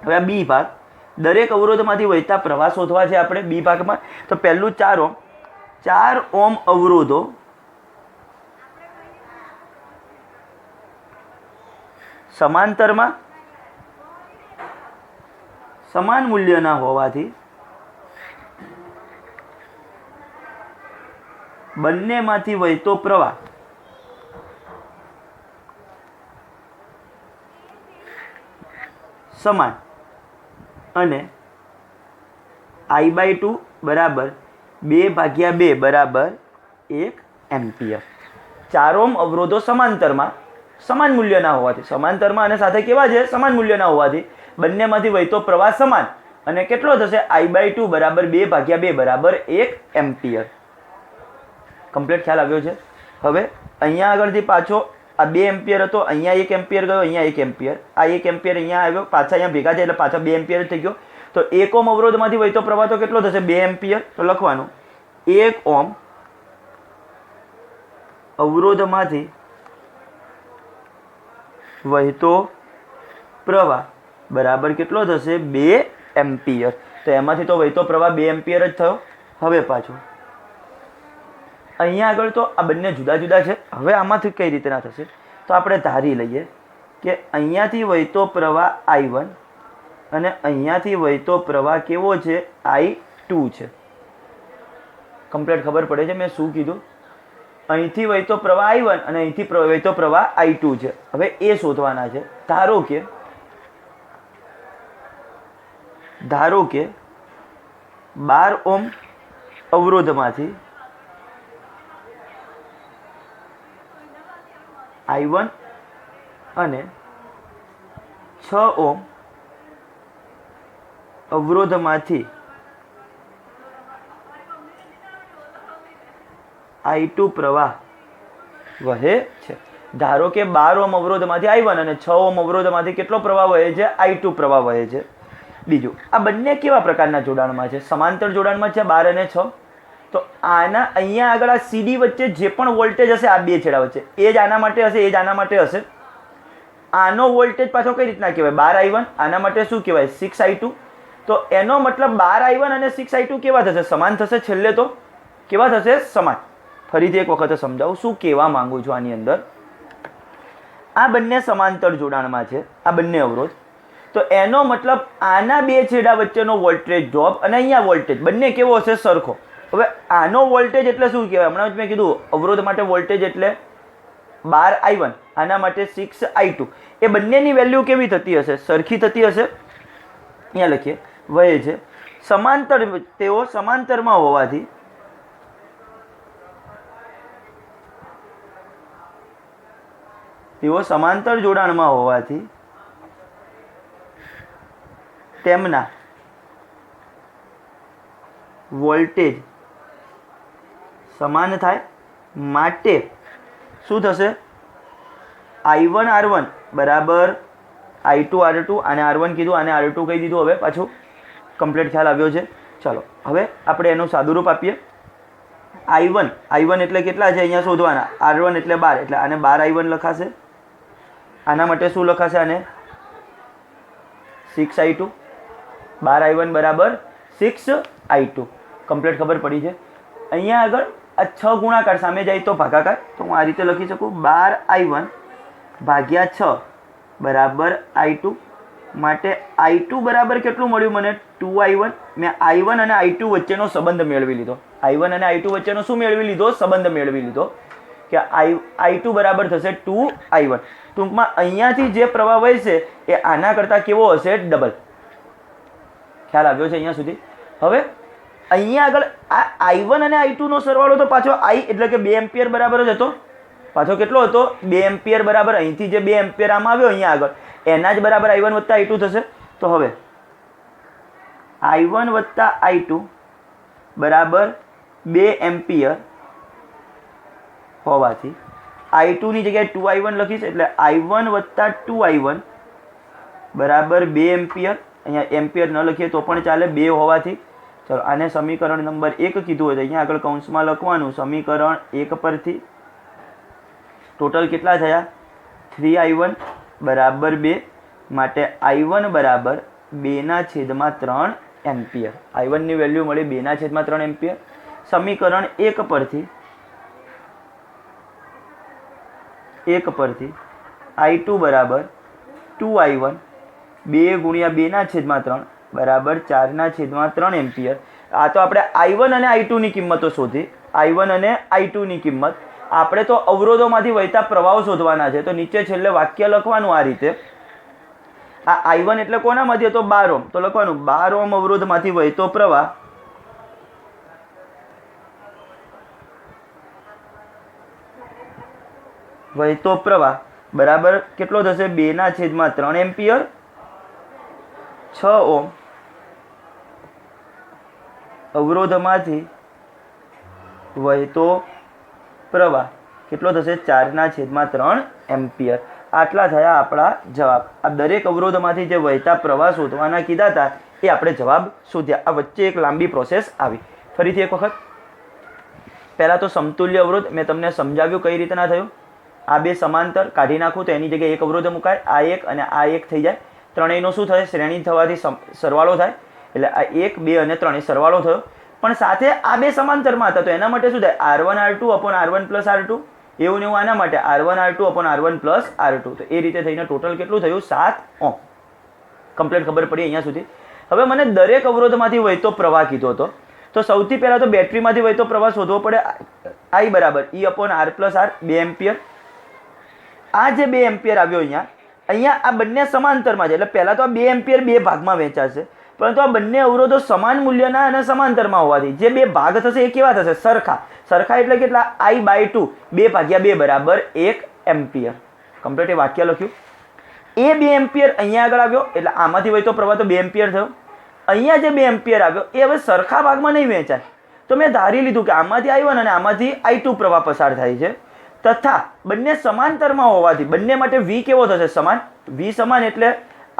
હવે આ બી ભાગ, દરેક અવરોધમાંથી વહેતા પ્રવાહ શોધવા છે આપણે બી ભાગમાં. તો પહેલું 4 ઓહ્મ, 4 ઓહ્મ અવરોધો સમાંતરમાં સમાન મૂલ્યના હોવાથી બંનેમાંથી વહેતો પ્રવાહ સમાન અને I/2 બરાબર 2/2 બરાબર 1 એમ્પિયર. 4 ઓહ્મ અવરોધો સમાંતરમાં સમાન મૂલ્યના હોવાથી, સમાંતરમાં અને સાથે કેવા છે? સમાન મૂલ્યના હોવાથી બંનેમાંથી વહેતો પ્રવાહ સમાન અને કેટલો થશે? I/2 બરાબર 2/2 બરાબર 1 એમ્પિયર. કમ્પ્લીટ ખ્યાલ આવ્યો છે? હવે અહીંયા આગળથી પાછો આ 2 એમ્પિયર હતો, અહીંયા 1 એમ્પિયર ગયો, અહીંયા 1 એમ્પિયર, આ 1 એમ્પિયર અહીંયા આવ્યો, પાછા અહીંયા ભેગા છે એટલે પાછા 2 એમ્પિયર થઈ ગયો. તો 1 ઓહ્મ અવરોધમાંથી વહેતો પ્રવાહ તો કેટલો થશે? 2 એમ્પિયર. તો લખવાનું 1 ઓહ્મ અવરોધમાંથી વહેતો પ્રવાહ બરાબર કેટલો થશે? 2 એમ્પિયર. તો એમાંથી તો વહેતો પ્રવાહ 2 એમ્પિયર જ થયો. હવે પાછું અહીંયા આગળ તો આ બંને જુદા જુદા છે. હવે આમાંથી કઈ રીતના થશે? તો આપણે ધારી લઈએ કે અહીંયાથી વહેતો પ્રવાહ I1 અને અહીંયાથી વહેતો પ્રવાહ કેવો છે? I2 છે. કમ્પ્લીટ ખબર પડે છે મેં શું કીધું? અહીંથી વહેતો પ્રવાહ I1 અને અહીંથી વહેતો પ્રવાહ I2 છે. હવે એ શોધવાના છે. ધારો કે 12 ઓહ્મ અવરોધમાંથી I1 અને 6 ઓહ્મ અવરોધમાંથી I2 પ્રવાહ વહે છે. ધારો કે 12 ઓહ્મ અવરોધમાંથી I1 અને 6 ઓહ્મ અવરોધમાંથી કેટલો પ્રવાહ વહે છે? I2 પ્રવાહ વહે છે. બીજું, આ બંને કેવા પ્રકારના જોડાણમાં છે? સમાંતર જોડાણમાં છે 12 અને 6. તો આના અહીંયા આગળ આ CD વચ્ચે જે પણ વોલ્ટેજ હશે આ બે છેડા વચ્ચે, એ જ આના માટે હશે, એ જ આના માટે હશે. આનો વોલ્ટેજ પાછો કઈ રીતના કહેવાય? 12I1. આના માટે શું કહેવાય? 6I2. તો એનો મતલબ 12I1 અને 6I2 કેવા થશે? સમાન થશે. છેલ્લે તો કેવા થશે? સમાન. ફરીથી એક વખત સમજાવું શું કહેવા માંગુ છું. આની અંદર આ બંને સમાંતર જોડાણમાં છે, આ બંને અવરોધ. તો એનો મતલબ આના બે છેડા વચ્ચેનો વોલ્ટેજ ડ્રોપ અને અહીંયા વોલ્ટેજ બંને કેવો હશે? સરખો. હવે આનો વોલ્ટેજ એટલે શું કહેવાય? હમણાં મેં કીધું અવરોધ માટે વોલ્ટેજ એટલે 12I1, આના માટે 6I2. એ બંનેની વેલ્યુ કેવી થતી હશે? સરખી થતી હશે. અહીંયા લખીએ વહે છે. સમાંતર, તેઓ સમાંતરમાં હોવાથી સમાંતર જોડાણમાં હોવાથી તેમના વોલ્ટેજ સમાન થાય. માટે શું થશે? I1 R1 બરાબર I2 R2. આને R1 કીધું, આને R2 કહી દીધું. હવે પાછું કમ્પ્લીટ ખ્યાલ આવ્યો છે. ચાલો હવે આપણે એનું સાદુરૂપ આપીએ. I1 એટલે કેટલા છે અહીંયા શોધવાના? R1 એટલે 12, એટલે આને 12I1 લખાશે. આના માટે શું લખાશે? આને 6I2. 12I1 બરાબર 6I2. કમ્પ્લીટ ખબર પડી છે. અહીંયા આગળ આ 6 ગુણાકાર સામે જાય તો ભાગાકાર. તો હું આ રીતે લખી શકું 12I1 ભાગ્યા 6 બરાબર I2. માટે I2 બરાબર કેટલું મળ્યું મને? 2I1. મેં I1 અને I2 વચ્ચેનો સંબંધ મેળવી લીધો. I1 અને I2 વચ્ચેનો શું મેળવી લીધો? સંબંધ મેળવી લીધો કે I2 બરાબર થશે 2I1. ટૂંકમાં અહીંયાથી જે પ્રવાહ વહેશે એ આના કરતાં કેવો હશે? ડબલ. ખ્યાલ આવ્યો છે અહીંયા સુધી? હવે અહીંયા આગળ આ I1 અને I2 નો સરવાળો તો પાછો I એટલે કે 2 એમ્પિયર બરાબર જ હતો. પાછો કેટલો હતો? 2 એમ્પિયર બરાબર. અહીંથી જે 2 એમ્પિયર આમાં આવ્યો અહીંયા આગળ એના જ બરાબર I1 વત્તા I2 થશે. તો હવે I1 વત્તા I2 બરાબર 2 એમ્પિયર હોવાથી i2 ની જગ્યાએ 2i1 લખીશ, એટલે i1 વત્તા 2i1 બરાબર 2 એમ્પિયર. અહીંયા એમ્પિયર ન લખીએ તો પણ ચાલે, 2 હોવાથી. ચલો આને સમીકરણ નંબર 1 કીધું હોય તો અહીંયા આગળ કૌંસમાં લખવાનું સમીકરણ 1 પરથી ટોટલ કેટલા થયા 3i1 બરાબર 2, માટે i1 બરાબર 2/3 એમ્પિયર. i1 ની વેલ્યુ મળી 2/3 એમ્પિયર. સમીકરણ 1 પરથી i2 બરાબર 2i1 2 ગુણ્યા 2/3 બરાબર 4/3 એમ્પિયર. આ તો આપણે i1 અને i2 ની કિંમતો શોધી. i1 અને i2 ની કિંમત આપણે તો અવરોધોમાંથી વહેતા પ્રવાહો શોધવાના છે. તો નીચે છેલ્લે વાક્ય લખવાનું આ રીતે. આ i1 એટલે કોનામાંથી હતો 12 ઓહ્મ, તો લખવાનું 12 ઓહ્મ અવરોધમાંથી વહેતો પ્રવાહ બરાબર કેટલો થશે 2/3 એમ્પિયર. 6 ઓહ્મ અવરોધમાંથી વહેતો પ્રવાહ કેટલો થશે 4/3 એમ્પિયર. આટલા થયા આપણા જવાબ. આ દરેક અવરોધમાંથી જે વહેતા પ્રવાહ શોધવાના કીધા હતા એ આપણે જવાબ શોધ્યા. આ વચ્ચે એક લાંબી પ્રોસેસ આવી. ફરીથી એક વખત પહેલાં તો સમતુલ્ય અવરોધ મેં તમને સમજાવ્યું કઈ રીતના થયું. આ બે સમાંતર કાઢી નાખું તો એની જગ્યાએ એક અવરોધ મુકાય, આ એક અને આ એક થઈ જાય. ત્રણેયનો શું થાય શ્રેણી થવાથી સરવાળો થાય, એટલે આ 1 2 અને 3 સરવાળો થયો. પણ સાથે આ બે સમાંતરમાં હતા તો એના માટે શું થાય r1 r2 upon r1 plus r2. એવું ને એવું આના માટે r1 r2 upon r1 plus r2. તો એ રીતે થઈને ટોટલ કેટલું થયું 7 ઓહ્મ. કમ્પ્લીટ ખબર પડી અહીંયા સુધી. હવે મને દરેક અવરોધમાંથી વહેતો પ્રવાહ કીધો હતો, તો સૌથી પહેલાં તો બેટરીમાંથી વહેતો પ્રવાહ શોધવો પડે. I બરાબર E upon r plus r 2 ampere. આ જે 2 એમ્પિયર આવ્યો અહીંયા આ બંને સમાંતરમાં છે, એટલે પહેલાં તો આ 2 એમ્પિયર બે ભાગમાં વહેંચાશે. પરંતુ આ બંને અવરોધો સમાન મૂલ્યના અને સમાંતરમાં હોવાથી જે બે ભાગ થશે એ કેવા થશે સરખા. એટલે કેટલા I/2 2/2 બરાબર 1 એમ્પિયર. કમ્પ્લીટ એ વાક્ય લખ્યું. એ 2 એમ્પિયર અહીંયા આગળ આવ્યો એટલે આમાંથી વહેતો પ્રવાહ તો 2 એમ્પિયર થયો. અહીંયા જે 2 એમ્પિયર આવ્યો એ હવે સરખા ભાગમાં નહીં વહેંચાય. તો મેં ધારી લીધું કે આમાંથી i1 અને આમાંથી i2 પ્રવાહ પસાર થાય છે, તથા બંને સમાંતરમાં હોવાથી બંને માટે v કેવો થશે સમાન. v સમાન એટલે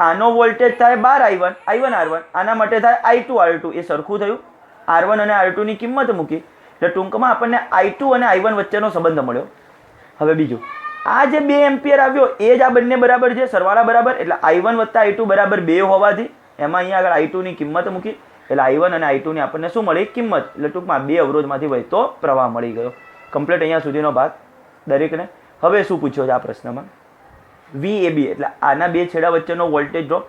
આનો વોલ્ટેજ થાય 12 i1 r1, આના માટે થાય i2 r2. એ સરખું થયું. r1 અને r2 ની કિંમત મૂકી એટલે ટૂંકમાં આપણને i2 અને i1 વચ્ચેનો સંબંધ મળ્યો. હવે બીજું આ જે 2 એમ્પિયર આવ્યો એ જ આ બંને બરાબર છે, સરવાળા બરાબર. એટલે i1 વત્તા i2 બરાબર 2 હોવાથી એમાં અહીંયા આગળ i2 ની કિંમત મૂકી એટલે i1 અને i2 ની આપણને શું મળી કિંમત. એટલે ટૂંકમાં બે અવરોધમાંથી વહેતો પ્રવાહ મળી ગયો. કમ્પ્લીટ અહીંયા સુધીનો ભાગ દરેકને. હવે શું પૂછ્યો છે આ પ્રશ્નમાં VAB એટલે આના બે છેડા વચ્ચેનો વોલ્ટેજ ડ્રોપ.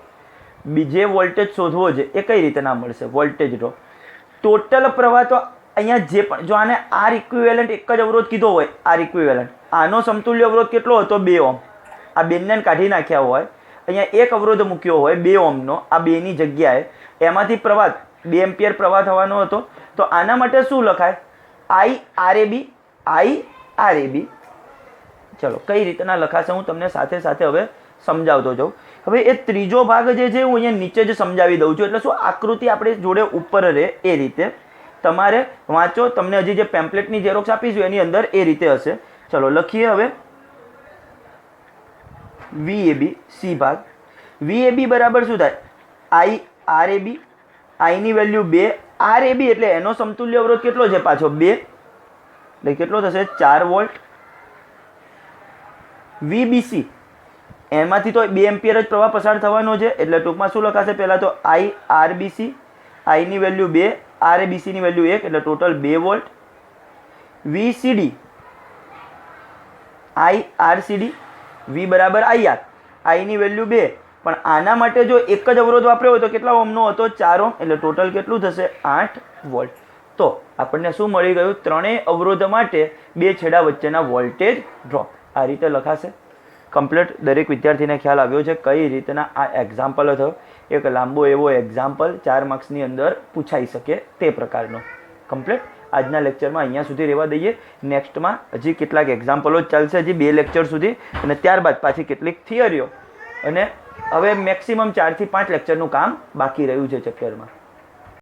બીજે વોલ્ટેજ શોધવો છે એ કઈ રીતે ના મળશે વોલ્ટેજ ડ્રોપ. ટોટલ પ્રવાહ તો અહીંયા જે પણ જો આને R ઇક્વિવેલન્ટ એક જ અવરોધ કીધો હોય, R ઇક્વિવેલન્ટ આનો સમતુલ્ય અવરોધ કેટલો હતો 2 ઓહ્મ. આ બેને કાઢી નાખ્યા હોય, અહીંયા એક અવરોધ મૂક્યો હોય 2 ઓહ્મનો, આ બેની જગ્યાએ એમાંથી પ્રવાહ 2 એમ્પિયર પ્રવાહ થવાનો હતો. તો આના માટે શું લખાય I/RAB. ચલો કઈ રીતના લખાશે હું તમને સાથે સાથે હવે સમજાવતો જાઉં. હવે એ ત્રીજો ભાગ જે છે હું અહીંયા નીચે જ સમજાવી દઉં છું, એટલે શું આકૃતિ આપણી જોડે ઉપર રહે એ રીતે તમારે વાંચો. તમને હજી જે પેમ્પલેટની ઝેરોક્સ આપીશું એની અંદર એ રીતે હશે. ચલો લખીએ હવે VAB C ભાગ. VAB બરાબર શું થાય I/RAB. I ની વેલ્યુ 2, RAB એટલે એનો સમતુલ્ય અવરોધ કેટલો છે પાછો 2, એટલે કેટલો થશે 4 વોલ્ટ. VBC એમાંથી તો 2 એમ્પિયર જ પ્રવાહ પસાર થવાનો છે, એટલે ટૂંકમાં શું લખાશે પહેલાં તો I/RBC. I ની વેલ્યુ 2, RABC ની વેલ્યુ 1 એટલે total 2 volt. VCD I/RCD. V બરાબર IR. I ની વેલ્યુ 2, પણ આના માટે જો એક જ અવરોધ વાપર્યો હોય તો કેટલા ઓહ્મનો હતો 4 ઓહ્મ, એટલે ટોટલ કેટલું થશે 8 વોલ્ટ. તો આપણને શું મળી ગયું ત્રણેય અવરોધ માટે બે છેડા વચ્ચેના વોલ્ટેજ ડ્રોપ. આ રીતે લખાશે. કમ્પ્લીટ દરેક વિદ્યાર્થીને ખ્યાલ આવ્યો છે કઈ રીતના આ એક્ઝામ્પલ થયો. એક લાંબો એવો એક્ઝામ્પલ 4 માર્ક્સની અંદર પૂછાઈ શકે તે પ્રકારનો. કમ્પ્લીટ આજના લેક્ચરમાં અહીંયા સુધી રહેવા દઈએ. નેક્સ્ટમાં હજી કેટલાક એક્ઝામ્પલો ચાલશે, હજી 2 લેક્ચર સુધી, અને ત્યારબાદ પાછી કેટલીક થિયરીઓ, અને હવે મેક્સિમમ 4 થી 5 લેક્ચરનું કામ બાકી રહ્યું છે ચેપ્ટરમાં.